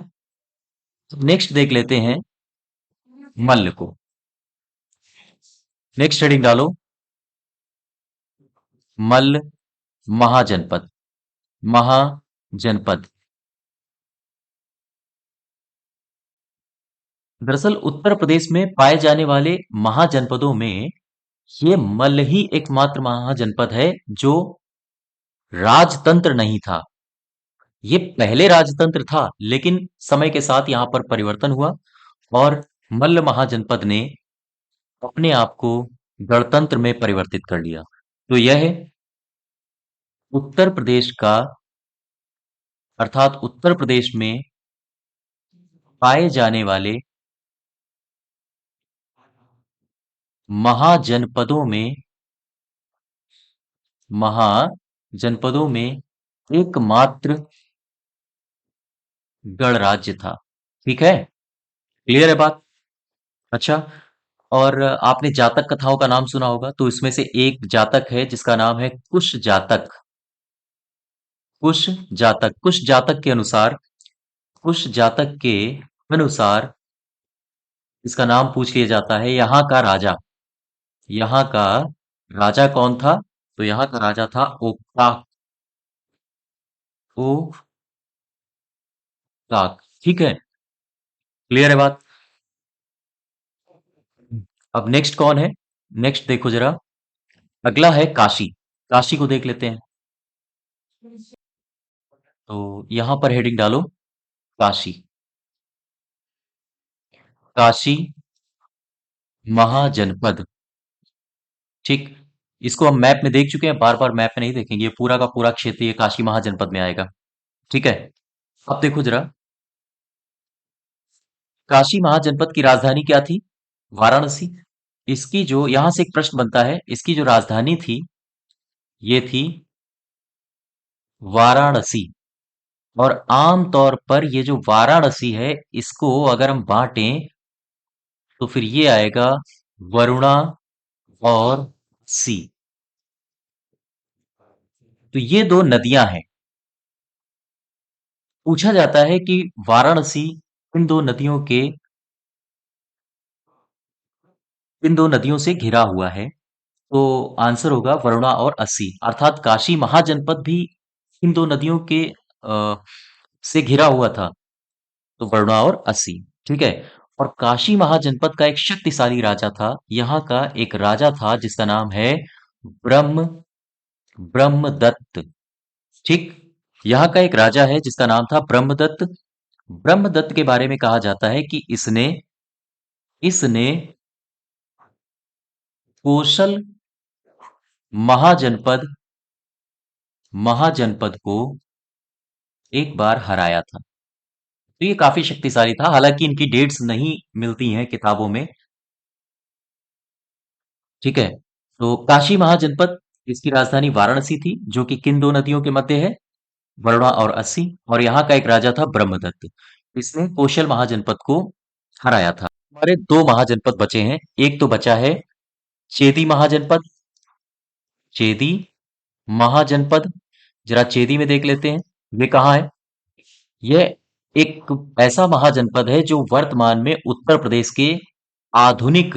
नेक्स्ट देख लेते हैं मल्ल को। नेक्स्ट हेडिंग डालो मल्ल महाजनपद। महाजनपद। दरअसल उत्तर प्रदेश में पाए जाने वाले महाजनपदों में ये मल्ल ही एकमात्र महाजनपद है जो राजतंत्र नहीं था। ये पहले राजतंत्र था, लेकिन समय के साथ यहां पर परिवर्तन हुआ, और मल्ल महाजनपद ने अपने आप को गणतंत्र में परिवर्तित कर लिया। तो यह है उत्तर प्रदेश का, अर्थात उत्तर प्रदेश में पाए जाने वाले महाजनपदों में एकमात्र गणराज्य था। ठीक है, क्लियर है बात? अच्छा, और आपने जातक कथाओं का नाम सुना होगा, तो इसमें से एक जातक है जिसका नाम है कुश जातक। कुश जातक के अनुसार इसका नाम पूछ लिया जाता है यहाँ का राजा। यहाँ का राजा कौन था? तो यहाँ का राजा था ओकताक। ओकताक। ठीक है, क्लियर है बात? अब नेक्स्ट कौन है? नेक्स्ट देखो जरा, अगला है काशी। काशी को देख लेते हैं। तो यहां पर हेडिंग डालो काशी। काशी महाजनपद। ठीक, इसको हम मैप में देख चुके हैं, बार बार मैप में नहीं देखेंगे, ये पूरा का पूरा क्षेत्र ये काशी महाजनपद में आएगा। ठीक है, अब देखो जरा, काशी महाजनपद की राजधानी क्या थी? वाराणसी। इसकी जो यहां से एक प्रश्न बनता है, इसकी जो राजधानी थी ये थी वाराणसी। और आम तौर पर ये जो वाराणसी है इसको अगर हम बांटें तो फिर ये आएगा वरुणा और सी। तो ये दो नदियां हैं। पूछा जाता है कि वाराणसी इन दो नदियों के इन दो नदियों से घिरा हुआ है। तो आंसर होगा वरुणा और अस्सी, अर्थात काशी महाजनपद भी इन दो नदियों के से घिरा हुआ था। तो वरुणा और अस्सी। ठीक है, और काशी महाजनपद का एक शक्तिशाली राजा था। यहाँ का एक राजा था जिसका नाम है ब्रह्म ब्रह्मदत्त। ठीक, यहाँ का एक राजा है जिसका नाम था ब्रह्मदत्त। ब्रह्मदत्त के बारे में कहा जाता है कि इसने इसने कोशल महाजनपद महाजनपद को एक बार हराया था। तो ये काफी शक्तिशाली था, हालांकि इनकी डेट्स नहीं मिलती हैं किताबों में। ठीक है, तो काशी महाजनपद, इसकी राजधानी वाराणसी थी जो कि किन दो नदियों के मध्य है? वरुणा और अस्सी। और यहाँ का एक राजा था ब्रह्मदत्त। इसने कौशल महाजनपद को हराया था। हमारे दो महाजनपद बचे हैं। एक तो बचा है चेदी महाजनपद। चेदी महाजनपद, जरा चेदी में देख लेते हैं ये कहाँ है। यह एक ऐसा महाजनपद है जो वर्तमान में उत्तर प्रदेश के आधुनिक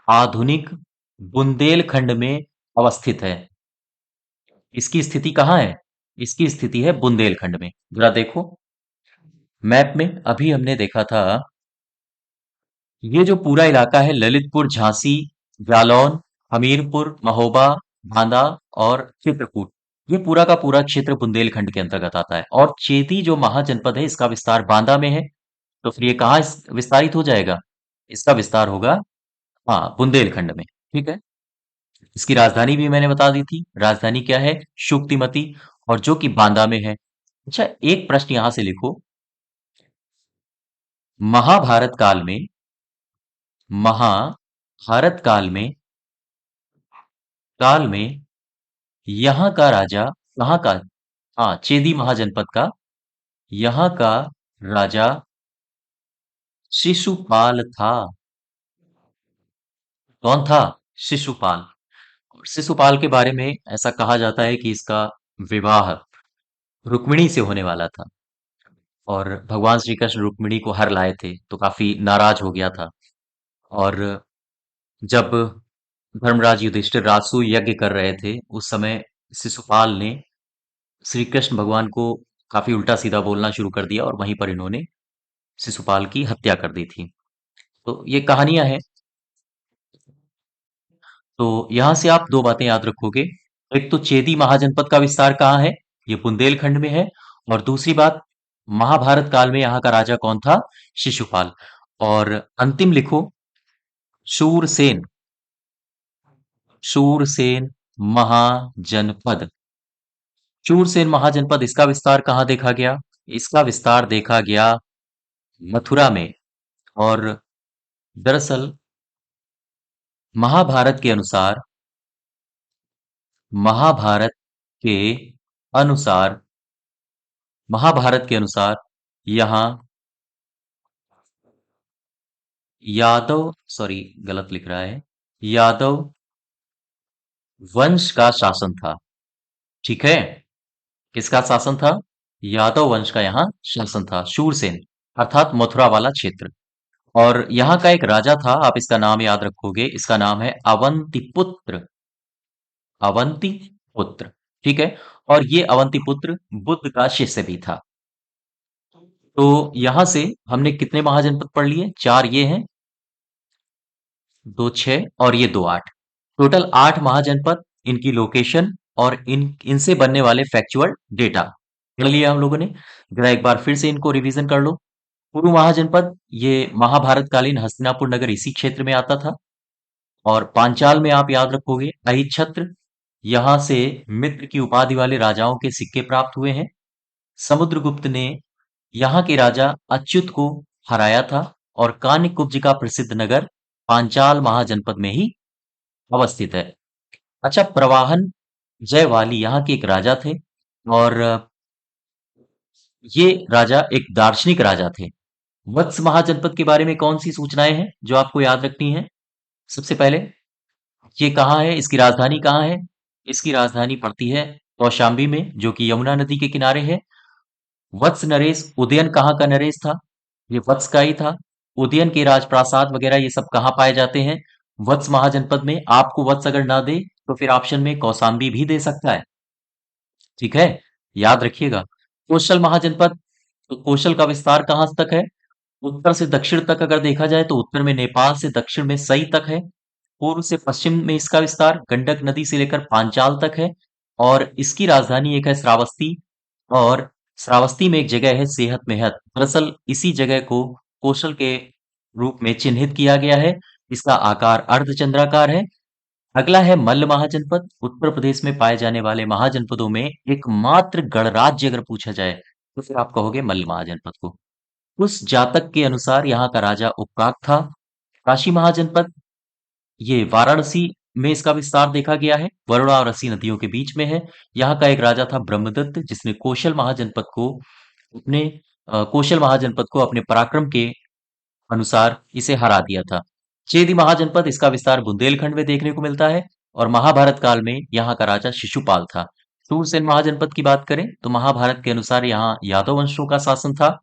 आधुनिक बुंदेलखंड में अवस्थित है। इसकी स्थिति कहाँ है? इसकी स्थिति है बुंदेलखंड में। जरा देखो मैप में, अभी हमने देखा था ये जो पूरा इलाका है ललितपुर, झांसी, जालौन, हमीरपुर, महोबा, बांदा और चित्रकूट, ये पूरा का पूरा क्षेत्र बुंदेलखंड के अंतर्गत आता है। और चेती जो महाजनपद है इसका विस्तार बांदा में है। तो फिर ये कहाँ विस्तारित हो जाएगा? इसका विस्तार होगा, हाँ, बुंदेलखंड में। ठीक है, इसकी राजधानी भी मैंने बता दी थी। राजधानी क्या है? शुक्तिमती, और जो कि बांदा में है। अच्छा, एक प्रश्न यहां से लिखो, महाभारत काल में महाभारत काल में यहाँ का राजा कहाँ का? हाँ, चेदी महाजनपद का। यहाँ का राजा शिशुपाल था। कौन था? शिशुपाल। और शिशुपाल के बारे में ऐसा कहा जाता है कि इसका विवाह रुक्मिणी से होने वाला था। और भगवान श्री कृष्ण रुक्मिणी को हर लाए थे तो काफी नाराज हो गया था। और जब धर्मराज युधिष्ठिर राजसूय यज्ञ कर रहे थे उस समय शिशुपाल ने श्री कृष्ण भगवान को काफी उल्टा सीधा बोलना शुरू कर दिया और वहीं पर इन्होंने शिशुपाल की हत्या कर दी थी। तो ये कहानियां हैं। तो यहां से आप दो बातें याद रखोगे। एक तो चेदी महाजनपद का विस्तार कहाँ है? ये बुंदेलखंड में है। और दूसरी बात, महाभारत काल में यहाँ का राजा कौन था? शिशुपाल। और अंतिम लिखो, शूरसेन, शूरसेन महाजनपद। शूरसेन महाजनपद, इसका विस्तार कहाँ देखा गया? इसका विस्तार देखा गया मथुरा में। और दरअसल महाभारत के अनुसार, महाभारत के अनुसार महाभारत के अनुसार यहाँ यादव, सॉरी गलत लिख रहा है, यादव वंश का शासन था। ठीक है, किसका शासन था? यादव वंश का यहाँ शासन था, शूरसेन, अर्थात मथुरा वाला क्षेत्र। और यहाँ का एक राजा था, आप इसका नाम याद रखोगे, इसका नाम है अवंतिपुत्र, अवंतिपुत्र। ठीक है, और ये अवंतिपुत्र बुद्ध का शिष्य भी था। तो यहां से हमने कितने महाजनपद पढ़ लिए? चार ये हैं, दो छह और ये दो आठ, टोटल 8 महाजनपद, इनकी लोकेशन और इनसे बनने वाले फैक्चुअल डेटा पढ़ लिया हम लोगों ने। जरा एक बार फिर से इनको रिवीजन कर लो। पूर्व महाजनपद, ये महाभारत कालीन हस्तिनापुर नगर इसी क्षेत्र में आता था। और पांचाल में आप याद रखोगे अहिच्छत्र, यहां से मित्र की उपाधि वाले राजाओं के सिक्के प्राप्त हुए हैं। समुद्रगुप्त ने यहाँ के राजा अच्युत को हराया था। और कान्यकुब्ज का प्रसिद्ध नगर पांचाल महाजनपद में ही अवस्थित है। अच्छा, प्रवाहन जयवाली यहाँ के एक राजा थे। और ये राजा एक दार्शनिक राजा थे। वत्स महाजनपद के बारे में कौन सी सूचनाएं हैं जो आपको याद रखनी है? सबसे पहले, ये कहाँ है, इसकी राजधानी कहाँ है? इसकी राजधानी पड़ती है कौशाम्बी में, जो कि यमुना नदी के किनारे है। वत्स नरेश, उदयन कहाँ का नरेश था? ये वत्स का ही था। उदयन के राजप्रासाद वगैरह ये सब कहाँ पाए जाते हैं? वत्स महाजनपद में। आपको वत्स अगर ना दे तो फिर ऑप्शन में कौशाम्बी भी दे सकता है। ठीक है, याद रखिएगा। कोशल महाजनपद, तो कोशल का विस्तार कहाँ तक है? उत्तर से दक्षिण तक अगर देखा जाए तो उत्तर में नेपाल से दक्षिण में सई तक है। पूर्व से पश्चिम में इसका विस्तार गंडक नदी से लेकर पांचाल तक है। और इसकी राजधानी एक है श्रावस्ती। और श्रावस्ती में एक जगह है सेहत मेहत, दरअसल इसी जगह को कोशल के रूप में चिन्हित किया गया है। इसका आकार अर्धचंद्राकार है। अगला है मल्ल महाजनपद। उत्तर प्रदेश में पाए जाने वाले महाजनपदों में एकमात्र गणराज्य अगर पूछा जाए तो फिर आप कहोगे मल्ल महाजनपद को। उस जातक के अनुसार यहाँ का राजा उपकाक था। काशी महाजनपद, ये वाराणसी में इसका विस्तार देखा गया है, वरुणा और रसी नदियों के बीच में है। यहाँ का एक राजा था ब्रह्मदत्त, जिसने कौशल महाजनपद को अपने पराक्रम के अनुसार इसे हरा दिया था। चेदी महाजनपद, इसका विस्तार बुंदेलखंड में देखने को मिलता है। और महाभारत काल में यहाँ का राजा शिशुपाल था। सूरसेन महाजनपद की बात करें तो महाभारत के अनुसार यहाँ यादव वंशों का शासन था।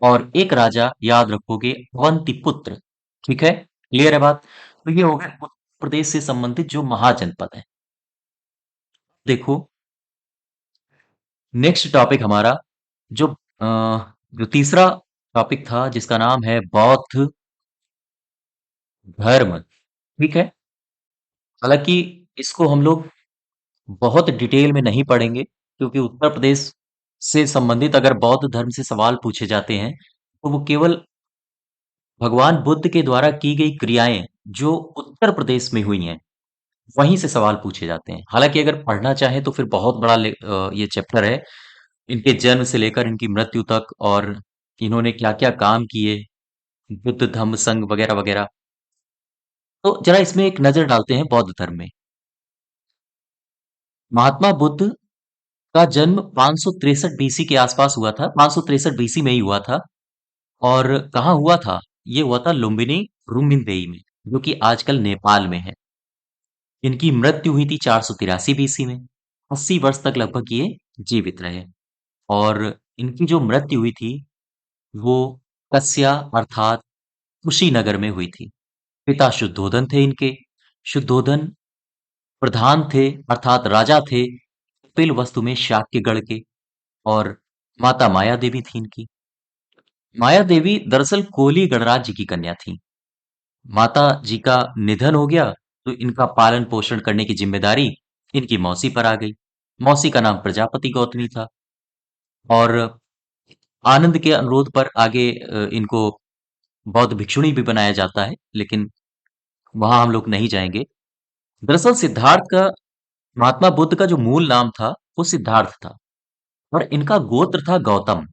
और एक राजा याद रखोगे अवंतिपुत्र। ठीक है, क्लियर है बात? तो ये हो गया उत्तर प्रदेश से संबंधित जो महाजनपद है। देखो, नेक्स्ट टॉपिक हमारा जो अ, जो तीसरा टॉपिक था, जिसका नाम है बौद्ध धर्म। ठीक है, हालांकि इसको हम लोग बहुत डिटेल में नहीं पढ़ेंगे, क्योंकि उत्तर प्रदेश से संबंधित अगर बौद्ध धर्म से सवाल पूछे जाते हैं तो वो केवल भगवान बुद्ध के द्वारा की गई क्रियाएं जो उत्तर प्रदेश में हुई हैं वहीं से सवाल पूछे जाते हैं। हालांकि अगर पढ़ना चाहें तो फिर बहुत बड़ा ये चैप्टर है, इनके जन्म से लेकर इनकी मृत्यु तक, और इन्होंने क्या क्या काम किए, बुद्ध धम्म संघ वगैरह वगैरह। तो जरा इसमें एक नजर डालते हैं बौद्ध धर्म में। महात्मा बुद्ध का जन्म 563 बीसी के आसपास हुआ था, 563 बीसी में ही हुआ था। और कहाँ हुआ था? ये हुआ था लुम्बिनी रुम्बिनदेई में, जो कि आजकल नेपाल में है। इनकी मृत्यु हुई थी 483 बीसी में। 80 वर्ष तक लगभग ये जीवित रहे। और इनकी जो मृत्यु हुई थी वो कस्या अर्थात कुशीनगर में हुई थी। पिता शुद्धोधन थे इनके। शुद्धोधन प्रधान थे, अर्थात राजा थे कपिल वस्तु में शाक्यगढ़ के। और माता माया देवी थी इनकी। माया देवी दरअसल कोली गणराज्य की कन्या थी। माता जी का निधन हो गया तो इनका पालन पोषण करने की जिम्मेदारी इनकी मौसी पर आ गई। मौसी का नाम प्रजापति गौतमी था। और आनंद के अनुरोध पर आगे इनको बौद्ध भिक्षुणी भी बनाया जाता है, लेकिन वहां हम लोग नहीं जाएंगे। दरअसल सिद्धार्थ का, महात्मा बुद्ध का जो मूल नाम था वो सिद्धार्थ था, और इनका गोत्र था गौतम।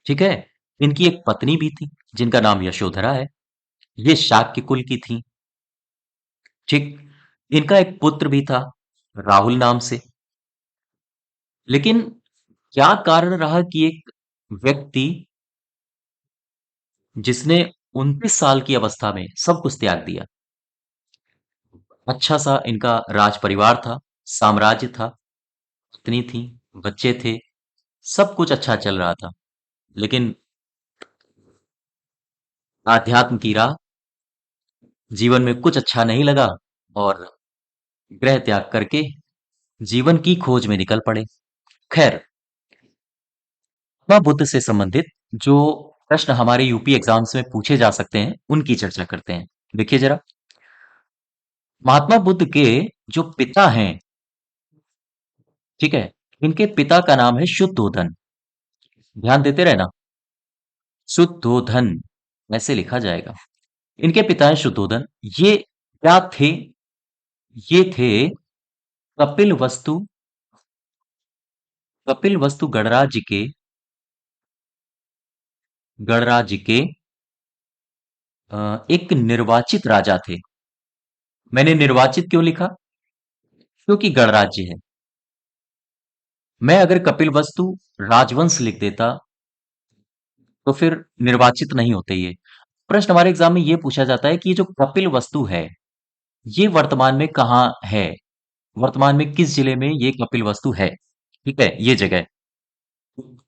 ठीक है। इनकी एक पत्नी भी थी जिनका नाम यशोधरा है। ये शाक्य कुल की थी। ठीक। इनका एक पुत्र भी था राहुल नाम से। लेकिन क्या कारण रहा कि एक व्यक्ति जिसने 29 साल की अवस्था में सब कुछ त्याग दिया। अच्छा सा इनका राज परिवार था, साम्राज्य था, पत्नी थी, बच्चे थे, सब कुछ अच्छा चल रहा था। लेकिन आध्यात्म की राह, जीवन में कुछ अच्छा नहीं लगा, और गृह त्याग करके जीवन की खोज में निकल पड़े। खैर, महात्मा बुद्ध से संबंधित जो प्रश्न हमारे यूपी एग्जाम्स में पूछे जा सकते हैं उनकी चर्चा करते हैं। देखिए जरा, महात्मा बुद्ध के जो पिता हैं, ठीक है, इनके पिता का नाम है शुद्धोधन। ध्यान देते रहना, शुद्धोधन ऐसे लिखा जाएगा। इनके पिता हैं शुद्धोधन। ये क्या थे? ये थे कपिल वस्तु, कपिल वस्तु गणराज्य के एक निर्वाचित राजा थे। मैंने निर्वाचित क्यों लिखा? क्योंकि गणराज्य है। मैं अगर कपिल वस्तु राजवंश लिख देता तो फिर निर्वाचित नहीं होते ये। प्रश्न हमारे एग्जाम में ये पूछा जाता है कि ये जो कपिल वस्तु है, ये वर्तमान में कहाँ है? वर्तमान में किस जिले में ये कपिल वस्तु है? ठीक है, ये जगह।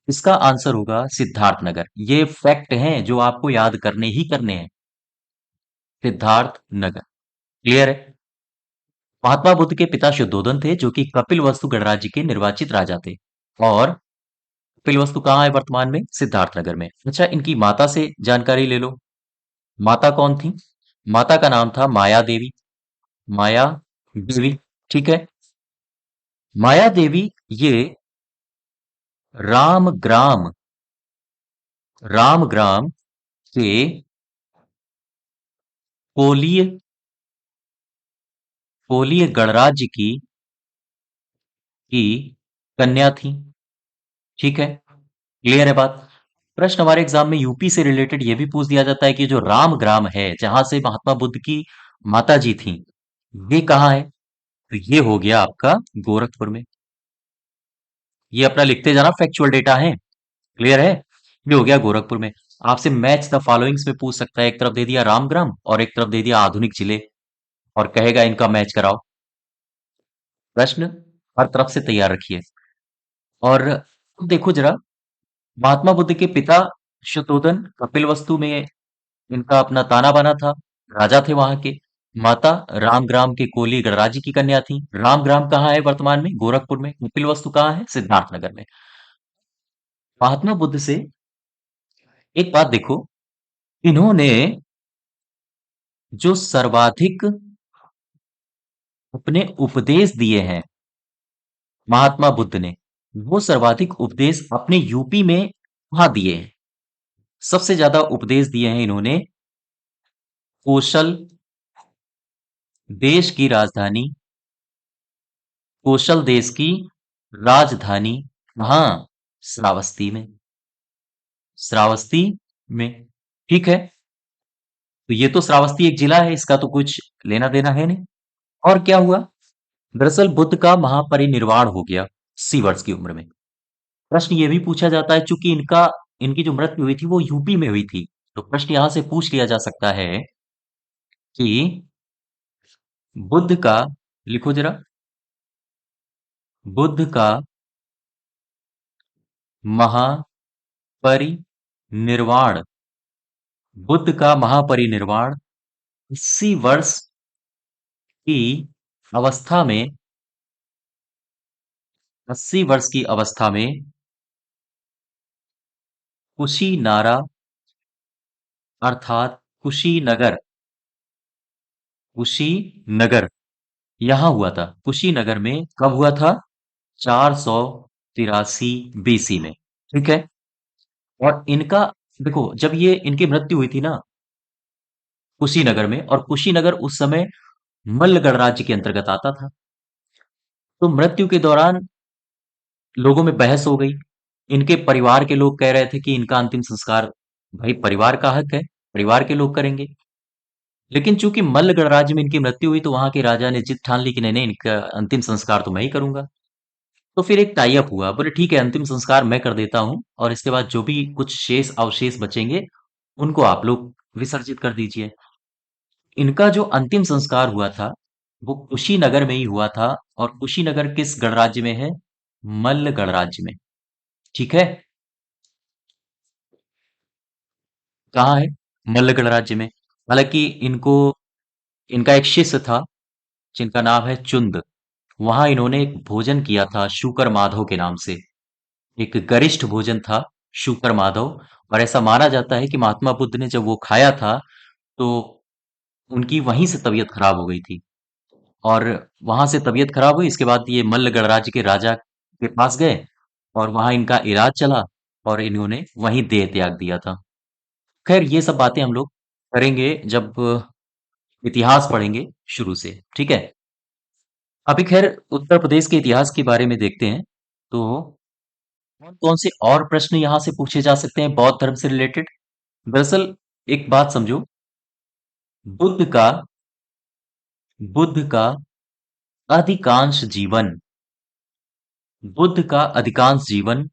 इसका आंसर होगा सिद्धार्थ नगर। ये फैक्ट हैं जो आपको याद करने ही करने हैं। सिद्धार्थ नगर। क्लियर है? महात्मा बुद्ध के पिता शुद्धोधन थे जो कि कपिल वस्तु गणराज्य के निर्वाचित राजा थे। और कपिल वस्तु कहाँ है वर्तमान में? सिद्धार्थ नगर में। अच्छा, इनकी माता से जानकारी ले लो। माता कौन थी? माता का नाम था माया देवी। माया देवी। ठीक है। माया देवी ये रामग्राम, रामग्राम के कोलीय, कोलीय गणराज्य की कन्या थी। ठीक है। क्लियर है बात? प्रश्न हमारे एग्जाम में यूपी से रिलेटेड ये भी पूछ दिया जाता है कि जो रामग्राम है जहां से महात्मा बुद्ध की माता जी थी, ये कहाँ है? तो ये हो गया आपका गोरखपुर में। ये अपना लिखते जाना, फैक्चुअल डेटा है। क्लियर है? ये हो गया गोरखपुर में। आपसे मैच द फॉलोइंग्स में पूछ सकता है, एक तरफ दे दिया रामग्राम और एक तरफ दे दिया आधुनिक जिले, और कहेगा इनका मैच कराओ। प्रश्न हर तरफ से तैयार रखिए। और अब देखो जरा, महात्मा बुद्ध के पिता शुद्धोधन कपिलवस्तु में इनका अपना ताना बाना था, राजा थे वहां के। माता रामग्राम के कोली गणराज्य की कन्या थी। रामग्राम कहाँ है वर्तमान में? गोरखपुर में। कपिलवस्तु कहाँ है? सिद्धार्थनगर में। महात्मा बुद्ध से एक बात देखो, इन्होंने जो सर्वाधिक अपने उपदेश दिए हैं, महात्मा बुद्ध ने वो सर्वाधिक उपदेश अपने यूपी में कहाँ दिए हैं? सबसे ज्यादा उपदेश दिए हैं इन्होंने कौशल, देश की राजधानी, कौशल देश की राजधानी कहाँ? श्रावस्ती में। श्रावस्ती में। ठीक है। तो ये तो श्रावस्ती एक जिला है, इसका तो कुछ लेना देना है नहीं। और क्या हुआ? दरअसल बुद्ध का महापरिनिर्वाण हो गया 80 वर्ष की उम्र में। प्रश्न ये भी पूछा जाता है, चूंकि इनकी जो मृत्यु हुई थी वो यूपी में हुई थी, तो प्रश्न यहां से पूछ लिया जा सकता है कि बुद्ध का, लिखो जरा, बुद्ध का महापरिनिर्वाण, बुद्ध का महापरिनिर्वाण 80 वर्ष की अवस्था में, 80 वर्ष की अवस्था में कुशीनारा अर्थात कुशीनगर, कुशीनगर यहां हुआ था। कुशीनगर में कब हुआ था? 483 बीसी में। ठीक है। और इनका, देखो, जब ये इनकी मृत्यु हुई थी ना, कुशीनगर में, और कुशीनगर उस समय मल्ल गणराज्य के अंतर्गत आता था। तो मृत्यु के दौरान लोगों में बहस हो गई। इनके परिवार के लोग कह रहे थे कि इनका अंतिम संस्कार, भाई परिवार का हक है, परिवार के लोग करेंगे। लेकिन चूंकि मल्ल गणराज्य में इनकी मृत्यु हुई तो वहां के राजा ने जिद ठान ली कि नहीं नहीं, इनका अंतिम संस्कार तो मैं ही करूंगा। तो फिर एक टाई अप हुआ, बोले ठीक है अंतिम संस्कार मैं कर देता हूँ, और इसके बाद जो भी कुछ शेष अवशेष बचेंगे उनको आप लोग विसर्जित कर दीजिए। इनका जो अंतिम संस्कार हुआ था वो कुशीनगर में ही हुआ था। और कुशीनगर किस गणराज्य में है? मल्ल गणराज्य में। ठीक है, कहाँ है? मल्ल गणराज्य में। हालांकि इनको, इनका एक शिष्य था जिनका नाम है चुंद। वहां इन्होंने एक भोजन किया था शूकर माधव के नाम से। एक गरिष्ठ भोजन था शूकर माधव। और ऐसा माना जाता है कि महात्मा बुद्ध ने जब वो खाया था तो उनकी वहीं से तबीयत खराब हो गई थी। और वहां से तबीयत खराब हुई, इसके बाद ये मल्ल गणराज्य के राजा के पास गए और वहां इनका इलाज चला और इन्होंने वहीं देह त्याग दिया था। खैर ये सब बातें हम लोग करेंगे जब इतिहास पढ़ेंगे शुरू से, ठीक है। अभी खैर उत्तर प्रदेश के इतिहास के बारे में देखते हैं। तो कौन कौन से और प्रश्न यहाँ से पूछे जा सकते हैं बौद्ध धर्म से रिलेटेड? दरअसल एक बात समझो, बुद्ध का बुद्ध का अधिकांश जीवन बुद्ध का अधिकांश जीवन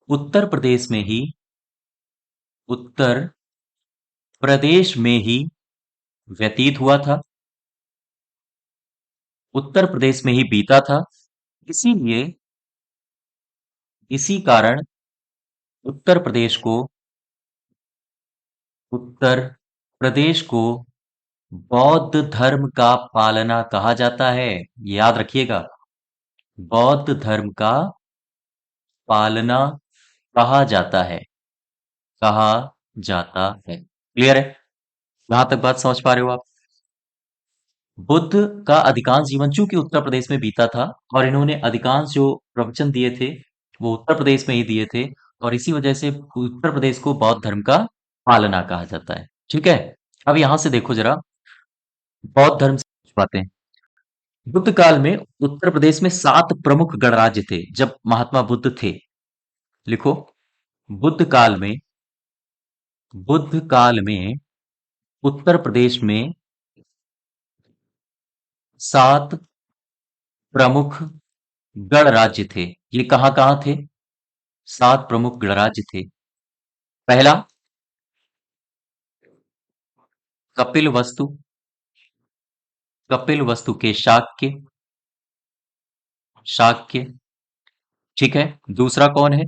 उत्तर प्रदेश में ही उत्तर प्रदेश में ही व्यतीत हुआ था, उत्तर प्रदेश में ही बीता था। इसीलिए इसी कारण उत्तर प्रदेश को उत्तर प्रदेश को बौद्ध धर्म का पालना कहा जाता है। याद रखिएगा, बौद्ध धर्म का पालना कहा जाता है, कहा जाता है। क्लियर है? यहां तक बात समझ पा रहे हो आप? बुद्ध का अधिकांश जीवन चूंकि उत्तर प्रदेश में बीता था और इन्होंने अधिकांश जो प्रवचन दिए थे वो उत्तर प्रदेश में ही दिए थे, और इसी वजह से उत्तर प्रदेश को बौद्ध धर्म का पालना कहा जाता है। ठीक है, अब यहां से देखो जरा बौद्ध धर्म से कुछ बातें। बुद्ध काल में उत्तर प्रदेश में 7 प्रमुख गणराज्य थे जब महात्मा बुद्ध थे। लिखो, बुद्ध काल में बुद्ध काल में उत्तर प्रदेश में 7 प्रमुख गणराज्य थे। ये कहाँ कहाँ थे? 7 प्रमुख गणराज्य थे। पहला, कपिल वस्तु, कपिल वस्तु के शाक्य, शाक्य। ठीक है, दूसरा कौन है?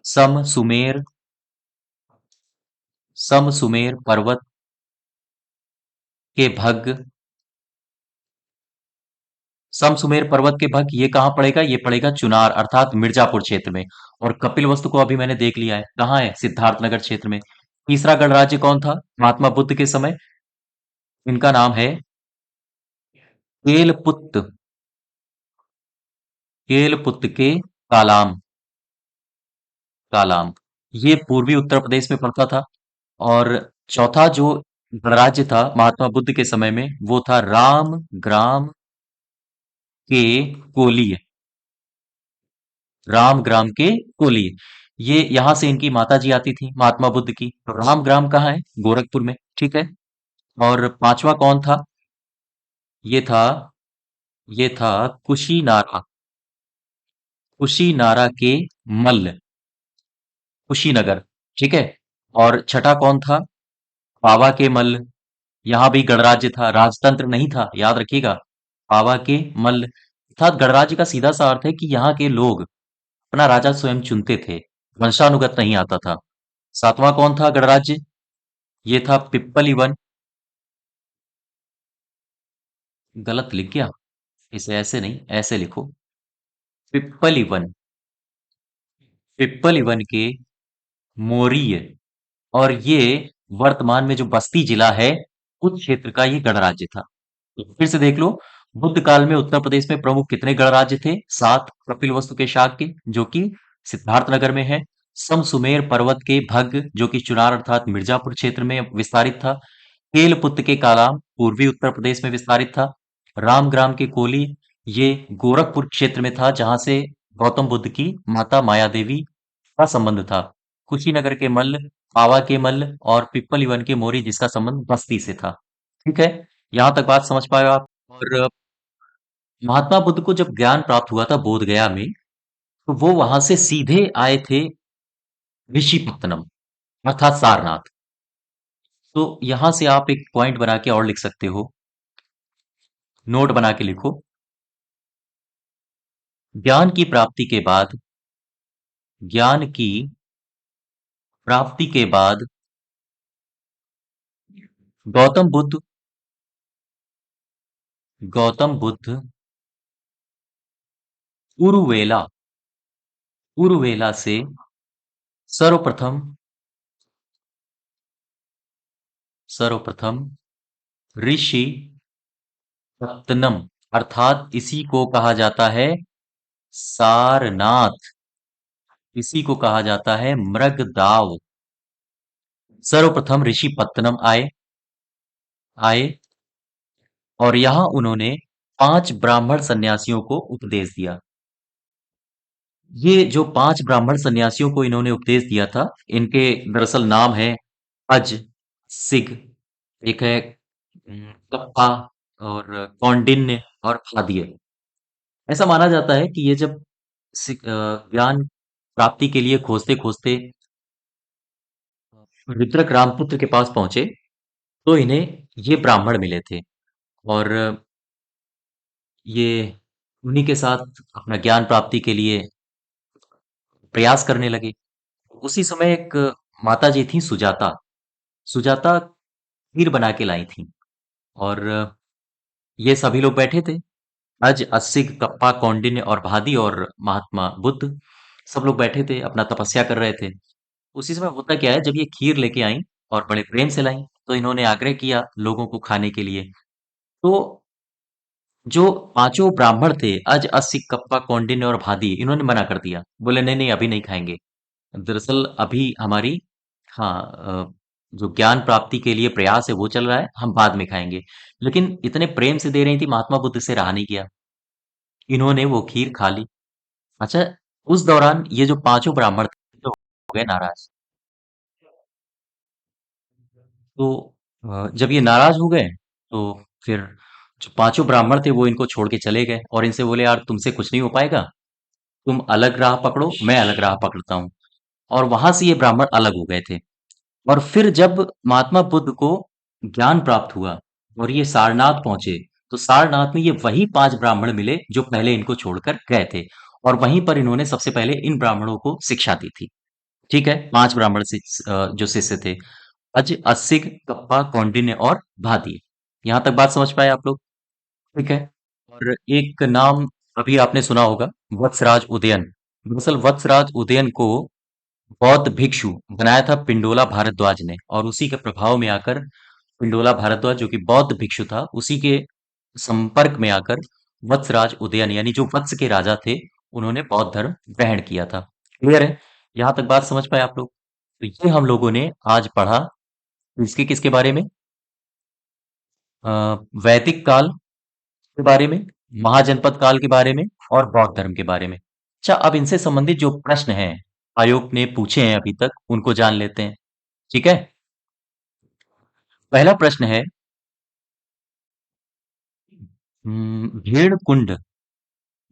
सम सुमेर, सम सुमेर पर्वत के भग, सम सुमेर पर्वत के भग ये कहाँ पड़ेगा? ये पड़ेगा चुनार अर्थात मिर्जापुर क्षेत्र में। और कपिल वस्तु को अभी मैंने देख लिया है, कहाँ है? सिद्धार्थनगर क्षेत्र में। तीसरा गणराज्य कौन था महात्मा बुद्ध के समय? इनका नाम है केलपुत्त, केलपुत्त के कालाम, कालाम। ये पूर्वी उत्तर प्रदेश में पड़ता था। और चौथा जो गणराज्य था महात्मा बुद्ध के समय में वो था राम ग्राम के कोलीय, राम ग्राम के कोलीय। ये यहां से इनकी माता जी आती थी महात्मा बुद्ध की। तो राम ग्राम कहाँ है? गोरखपुर में। ठीक है, और पांचवा कौन था? ये था ये था कुशीनारा, कुशीनारा के मल्ल, कुशीनगर। ठीक है, और छठा कौन था? पावा के मल्ल। यहाँ भी गणराज्य था, राजतंत्र नहीं था, याद रखिएगा। पावा के मल्ल अर्थात गणराज्य का सीधा सा अर्थ है कि यहाँ के लोग अपना राजा स्वयं चुनते थे, वंशानुगत नहीं आता था। सातवां कौन था गणराज्य? ये था पिप्पली वन। गलत लिख गया, इसे ऐसे नहीं ऐसे लिखो, पिप्पली वन, पिप्पली वन के मोरीय। और ये वर्तमान में जो बस्ती जिला है उस क्षेत्र का ये गणराज्य था। तो फिर से देख लो, बुद्ध काल में उत्तर प्रदेश में प्रमुख कितने गणराज्य थे? 7। कपिल वस्तु के शाक्य जो कि सिद्धार्थनगर में है। समसुमेर पर्वत के भग जो कि चुनार अर्थात मिर्जापुर क्षेत्र में विस्तारित था। केलपुत्र के कालाम पूर्वी उत्तर प्रदेश में विस्तारित था। रामग्राम के कोली ये गोरखपुर क्षेत्र में था जहां से गौतम बुद्ध की माता माया देवी का संबंध था। कुशीनगर के मल्ल, पावा के मल्ल और पिप्पलीवन के मोरी जिसका संबंध बस्ती से था। ठीक है, यहां तक बात समझ पाए आप। और महात्मा बुद्ध को जब ज्ञान प्राप्त हुआ था बोध गया में, तो वो वहां से सीधे आए थे ऋषिपत्तनम अर्थात सारनाथ। तो यहां से आप एक पॉइंट बना के और लिख सकते हो, नोट बना के लिखो। ज्ञान की प्राप्ति के बाद, ज्ञान की प्राप्ति के बाद गौतम बुद्ध, गौतम बुद्ध उरुवेला, उरुवेला से सर्वप्रथम, सर्वप्रथम ऋषि पत्तनम अर्थात इसी को कहा जाता है सारनाथ, इसी को कहा जाता है मृगदाव। सर्वप्रथम ऋषि पत्तनम आए, आए और यहां उन्होंने 5 ब्राह्मण सन्यासियों को उपदेश दिया। ये जो 5 ब्राह्मण सन्यासियों को इन्होंने उपदेश दिया था, इनके दरअसल नाम है अज, सिग, एक है कप्पा और कौंडिन्य और खादिय। ऐसा माना जाता है कि ये जब ज्ञान प्राप्ति के लिए खोजते खोजते रुद्रक रामपुत्र के पास पहुंचे, तो इन्हें ये ब्राह्मण मिले थे और ये उन्हीं के साथ अपना ज्ञान प्राप्ति के लिए प्रयास करने लगे। उसी समय एक माता जी थी सुजाता, सुजाता खीर बना के लाई थी और ये सभी लोग बैठे थे, अज, अस्सिग, कप्पा, कौंडिन्य और भादी और महात्मा बुद्ध, सब लोग बैठे थे अपना तपस्या कर रहे थे। उसी समय होता क्या है, जब ये खीर लेके आई और बड़े प्रेम से लाई, तो इन्होंने आग्रह किया लोगों को खाने के लिए। तो जो पांचों ब्राह्मण थे अज, अस्सी, कप्पा, कौंडिन्य और भादी, इन्होंने मना कर दिया, बोले नहीं नहीं अभी नहीं खाएंगे। दरअसल अभी हमारी, हाँ, जो ज्ञान प्राप्ति के लिए प्रयास है वो चल रहा है, हम बाद में खाएंगे। लेकिन इतने प्रेम से दे रही थी, महात्मा बुद्ध से रहा नहीं गया, इन्होंने वो खीर खा ली। अच्छा, उस दौरान ये जो पांचों ब्राह्मण थे तो हो गए नाराज। तो जब ये नाराज हो गए, तो फिर जो पांचों ब्राह्मण थे वो इनको छोड़ के चले गए और इनसे बोले यार तुमसे कुछ नहीं हो पाएगा, तुम अलग राह पकड़ो, मैं अलग राह पकड़ता हूँ। और वहां से ये ब्राह्मण अलग हो गए थे। और फिर जब महात्मा बुद्ध को ज्ञान प्राप्त हुआ और ये सारनाथ पहुंचे, तो सारनाथ में ये वही 5 ब्राह्मण मिले जो पहले इनको छोड़कर गए थे और वहीं पर इन्होंने सबसे पहले इन ब्राह्मणों को शिक्षा दी थी। ठीक है, 5 ब्राह्मण जो शिष्य थे, अज, अस्सिग, कप्पा, कौंडिन्य और भादी। यहां तक बात समझ पाए आप लोग? ठीक है। और एक नाम अभी आपने सुना होगा, वत्सराज उदयन। दरअसल वत्सराज उदयन को बौद्ध भिक्षु बनाया था पिंडोला भारद्वाज ने, और उसी के प्रभाव में आकर पिंडोला भारद्वाज जो कि बौद्ध भिक्षु था, उसी के संपर्क में आकर वत्सराज उदयन यानी जो वत्स के राजा थे, उन्होंने बौद्ध धर्म ग्रहण किया था। क्लियर है? यहां तक बात समझ पाए आप लोग? तो ये हम लोगों ने आज पढ़ा किसके किसके बारे में, अ, वैदिक काल के बारे में, महाजनपद काल के बारे में और बौद्ध धर्म के बारे में। अच्छा, अब इनसे संबंधित जो प्रश्न हैं आयोग ने पूछे हैं अभी तक, उनको जान लेते हैं। ठीक है, पहला प्रश्न है, भेड़ कुंड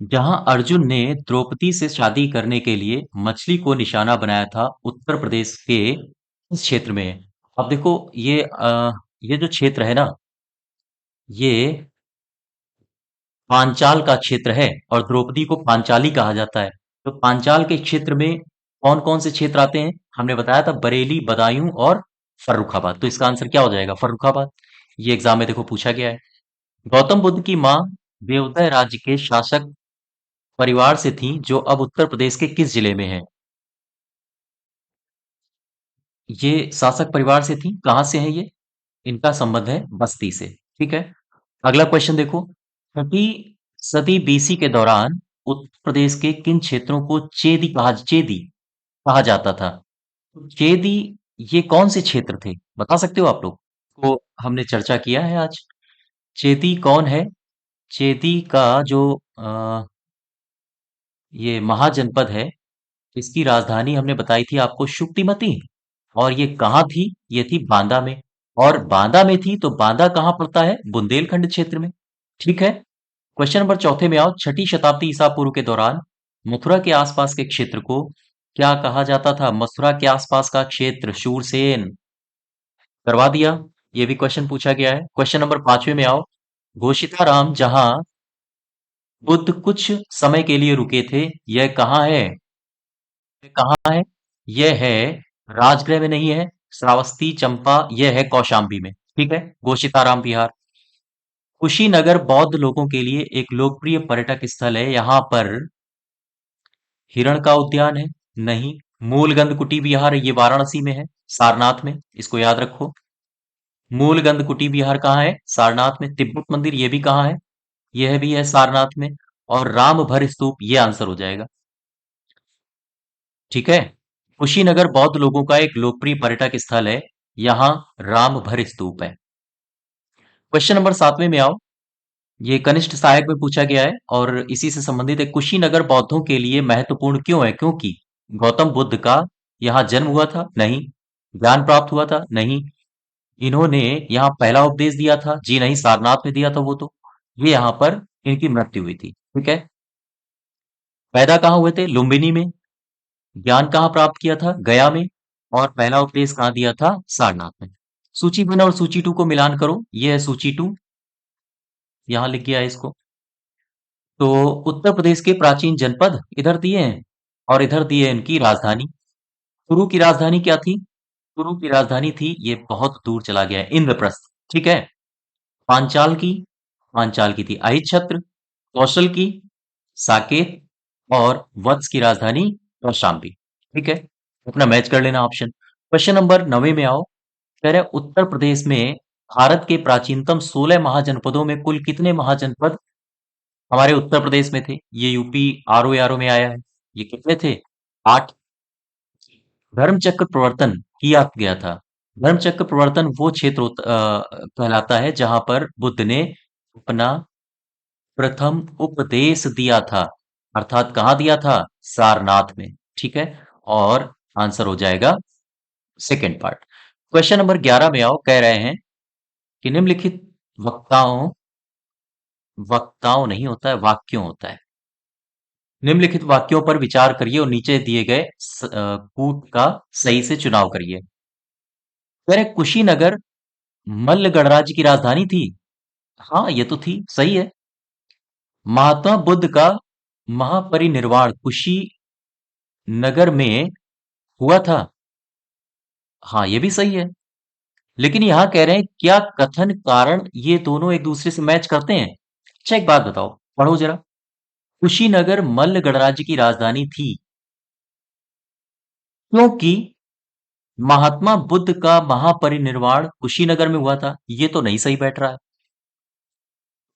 जहां अर्जुन ने द्रौपदी से शादी करने के लिए मछली को निशाना बनाया था, उत्तर प्रदेश के इस क्षेत्र में है। अब देखो ये जो क्षेत्र है ना, ये पांचाल का क्षेत्र है और द्रौपदी को पांचाली कहा जाता है। तो पांचाल के क्षेत्र में कौन कौन से क्षेत्र आते हैं, हमने बताया था बरेली, बदायूं और फर्रुखाबाद। तो इसका आंसर क्या हो जाएगा? फर्रुखाबाद। ये एग्जाम में देखो पूछा गया है। गौतम बुद्ध की मां देवदह राज्य के शासक परिवार से थी जो अब उत्तर प्रदेश के किस जिले में है? ये शासक परिवार से थी, कहां से है ये? इनका संबंध है बस्ती से। ठीक है, अगला क्वेश्चन देखो, छठी सदी बीसी के दौरान उत्तर प्रदेश के किन क्षेत्रों को चेदी कहा, चेदी कहा जाता था। चेदी ये कौन से क्षेत्र थे, बता सकते हो आप लोग? को हमने चर्चा किया है आज। चेदी कौन है? चेदी का जो ये महाजनपद है, इसकी राजधानी हमने बताई थी आपको शुक्तिमती। और ये कहाँ थी? ये थी बांदा में। और बांदा में थी तो बांदा कहाँ पड़ता है? बुंदेलखंड क्षेत्र में। ठीक है। क्वेश्चन नंबर चौथे में आओ। छठी शताब्दी ईसा पूर्व के दौरान मथुरा के आसपास के क्षेत्र को क्या कहा जाता था? मथुरा के आसपास का क्षेत्र शूरसेन। करवा दिया। ये भी क्वेश्चन पूछा गया है। क्वेश्चन नंबर पांचवे में आओ। घोषिताराम जहां बुद्ध कुछ समय के लिए रुके थे, यह कहाँ है? यह कहाँ है? यह है राजगृह में नहीं है, श्रावस्ती चंपा, यह है कौशाम्बी में। ठीक है, घोषिताराम विहार। कुशीनगर बौद्ध लोगों के लिए एक लोकप्रिय पर्यटक स्थल है। यहाँ पर हिरण का उद्यान है? नहीं। मूलगंध कुटी विहार, ये वाराणसी में है, सारनाथ में, इसको याद रखो। मूलगंध कुटी विहार कहाँ है? सारनाथ में। तिब्बत मंदिर, ये भी कहाँ है? यह भी है सारनाथ में। और रामभर स्तूप, ये आंसर हो जाएगा। ठीक है। कुशीनगर बौद्ध लोगों का एक लोकप्रिय पर्यटक स्थल है। यहाँ रामभर स्तूप है। क्वेश्चन नंबर सातवें में आओ। ये कनिष्ठ सहायक में पूछा गया है और इसी से संबंधित है। कुशीनगर बौद्धों के लिए महत्वपूर्ण क्यों है? क्योंकि गौतम बुद्ध का यहाँ जन्म हुआ था? नहीं। ज्ञान प्राप्त हुआ था? नहीं। इन्होंने यहाँ पहला उपदेश दिया था? जी नहीं, सारनाथ में दिया था वो तो। ये यहाँ पर इनकी मृत्यु हुई थी। ठीक है। पैदा कहाँ हुए थे? लुम्बिनी में। ज्ञान कहाँ प्राप्त किया था? गया में। और पहला उपदेश कहाँ दिया था? सारनाथ में। सूची 1 और सूची 2 को मिलान करो। ये है सूची 2, यहां लिख गया है इसको। तो उत्तर प्रदेश के प्राचीन जनपद इधर दिए हैं और इधर दिए हैं इनकी राजधानी। कुरु की राजधानी क्या थी? कुरु की राजधानी थी, ये बहुत दूर चला गया है, इंद्रप्रस्थ। ठीक है। पांचाल की, पांचाल की थी अहिच्छत्र। कौशल की साकेत। और वत्स की राजधानी कौशाम्बी। ठीक है। अपना मैच कर लेना ऑप्शन। क्वेश्चन नंबर 9 में आओ। कह रहे हैं, उत्तर प्रदेश में भारत के प्राचीनतम 16 महाजनपदों में कुल कितने महाजनपद हमारे उत्तर प्रदेश में थे? ये यूपी आरओ में आया है। ये कितने थे? 8। धर्मचक्र प्रवर्तन किया गया था। धर्मचक्र प्रवर्तन वो क्षेत्र कहलाता है जहां पर बुद्ध ने अपना प्रथम उपदेश दिया था। अर्थात कहाँ दिया था? सारनाथ में। ठीक है। और आंसर हो जाएगा सेकेंड पार्ट। क्वेश्चन नंबर 11 में आओ। कह रहे हैं कि निम्नलिखित वक्ताओं, वक्ताओं नहीं होता है, वाक्यों होता है। निम्नलिखित वाक्यों पर विचार करिए और नीचे दिए गए कूट का सही से चुनाव करिए। कह रहे कुशीनगर मल्ल गणराज्य की राजधानी थी। हाँ, ये तो थी, सही है। महात्मा बुद्ध का महापरिनिर्वाण कुशीनगर में हुआ था। हाँ, ये भी सही है। लेकिन यहां कह रहे हैं क्या कथन कारण ये दोनों एक दूसरे से मैच करते हैं? अच्छा, एक बात बताओ, पढ़ो जरा। कुशीनगर मल्ल गणराज्य की राजधानी थी क्योंकि महात्मा बुद्ध का महापरिनिर्वाण कुशीनगर में हुआ था। ये तो नहीं सही बैठ रहा है।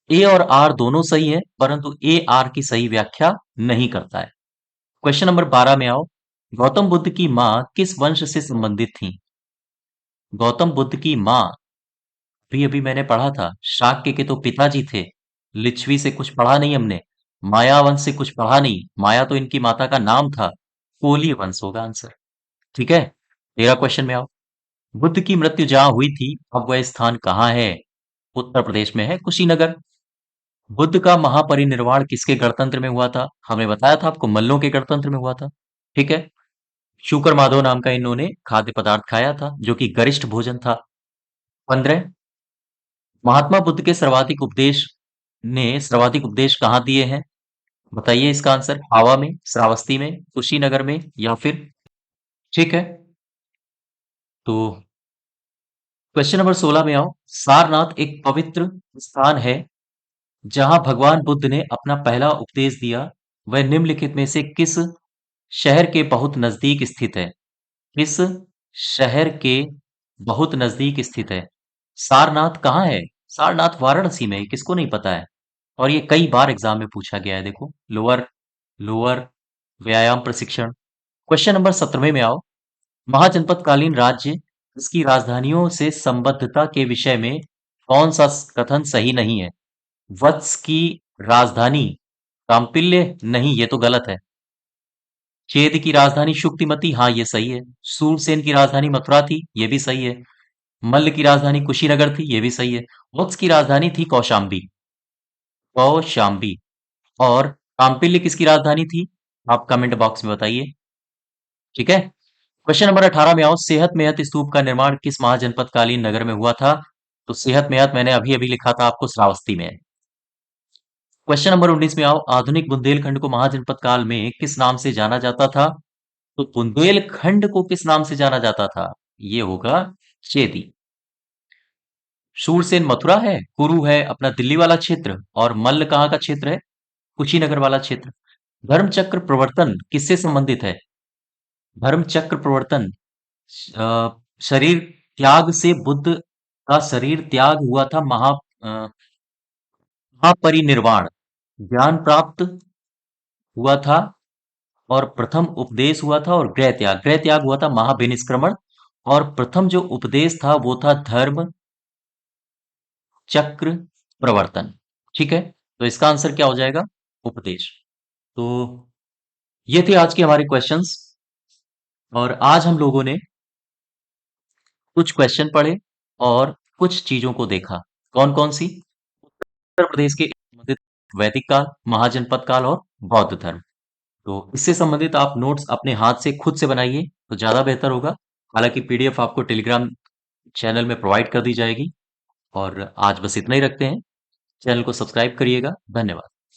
ए और आर दोनों सही है, परंतु ए आर की सही व्याख्या नहीं करता है। क्वेश्चन नंबर 12 में आओ। गौतम बुद्ध की मां किस वंश से संबंधित थी? गौतम बुद्ध की मां, भी अभी मैंने पढ़ा था, शाक्य के तो पिताजी थे। लिच्छवी से कुछ पढ़ा नहीं हमने। माया वंश से कुछ पढ़ा नहीं। माया तो इनकी माता का नाम था। कोली वंश होगा आंसर। ठीक है। 13 क्वेश्चन में आओ। बुद्ध की मृत्यु जहां हुई थी, अब वह स्थान कहाँ है? उत्तर प्रदेश में है कुशीनगर। बुद्ध का महापरिनिर्वाण किसके गणतंत्र में हुआ था? हमने बताया था आपको, मल्लों के गणतंत्र में हुआ था। ठीक है। शुकर माधव नाम का इन्होंने खाद्य पदार्थ खाया था जो कि गरिष्ठ भोजन था। 15, महात्मा बुद्ध के सर्वाधिक उपदेश कहाँ दिए हैं? बताइए इसका आंसर। हावा में, श्रावस्ती में, कुशीनगर में, या फिर। ठीक है। तो क्वेश्चन नंबर 16 में आओ। सारनाथ एक पवित्र स्थान है जहां भगवान बुद्ध ने अपना पहला उपदेश दिया। वह निम्नलिखित में से किस शहर के बहुत नजदीक स्थित है? किस शहर के बहुत नजदीक स्थित है? सारनाथ कहाँ है? सारनाथ वाराणसी में है, किसको नहीं पता है। और ये कई बार एग्जाम में पूछा गया है। देखो, लोअर लोअर व्यायाम प्रशिक्षण, क्वेश्चन नंबर 17वें में आओ। महाजनपदकालीन राज्य इसकी राजधानियों से संबद्धता के विषय में कौन सा कथन सही नहीं है? वत्स की राजधानी कांपिल्य नहीं, ये तो गलत है। चेद की राजधानी शुक्तिमती, हाँ ये सही है। सूरसेन की राजधानी मथुरा थी, ये भी सही है। मल्ल की राजधानी कुशीनगर थी, ये भी सही है। वत्स की राजधानी थी कौशाम्बी, कौशाम्बी। और कांपिल्य किसकी राजधानी थी? आप कमेंट बॉक्स में बताइए। ठीक है। क्वेश्चन नंबर 18 में आओ। सेहत मेहत स्तूप का निर्माण किस महाजनपदकालीन नगर में हुआ था? तो सेहत मेहत मैंने अभी अभी लिखा था आपको, श्रावस्ती में। क्वेश्चन नंबर 19 में आओ। आधुनिक बुंदेलखंड को महाजनपद काल में किस नाम से जाना जाता था? तो बुंदेलखंड को किस नाम से जाना जाता था? ये होगा चेदी। शूरसेन मथुरा है, कुरु है अपना दिल्ली वाला क्षेत्र, और मल्ल कहाँ का क्षेत्र है? कुशीनगर वाला क्षेत्र। धर्मचक्र प्रवर्तन किससे संबंधित है? धर्मचक्र प्रवर्तन अ, शरीर त्याग से बुद्ध का शरीर त्याग हुआ था, महापरिनिर्वाण, ज्ञान प्राप्त हुआ था, और प्रथम उपदेश हुआ था, और गृह त्याग हुआ था महाविनिष्क्रमण, और प्रथम जो उपदेश था वो था धर्म चक्र प्रवर्तन। ठीक है, तो इसका आंसर क्या हो जाएगा? उपदेश। तो ये थे आज के हमारे क्वेश्चंस, और आज हम लोगों ने कुछ क्वेश्चन पढ़े और कुछ चीजों को देखा। कौन कौन सी? उत्तर प्रदेश के संबंधित वैदिक काल, महाजनपद काल और बौद्ध धर्म। तो इससे संबंधित आप नोट्स अपने हाथ से खुद से बनाइए तो ज्यादा बेहतर होगा। हालांकि पीडीएफ आपको टेलीग्राम चैनल में प्रोवाइड कर दी जाएगी। और आज बस इतना ही रखते हैं। चैनल को सब्सक्राइब करिएगा। धन्यवाद।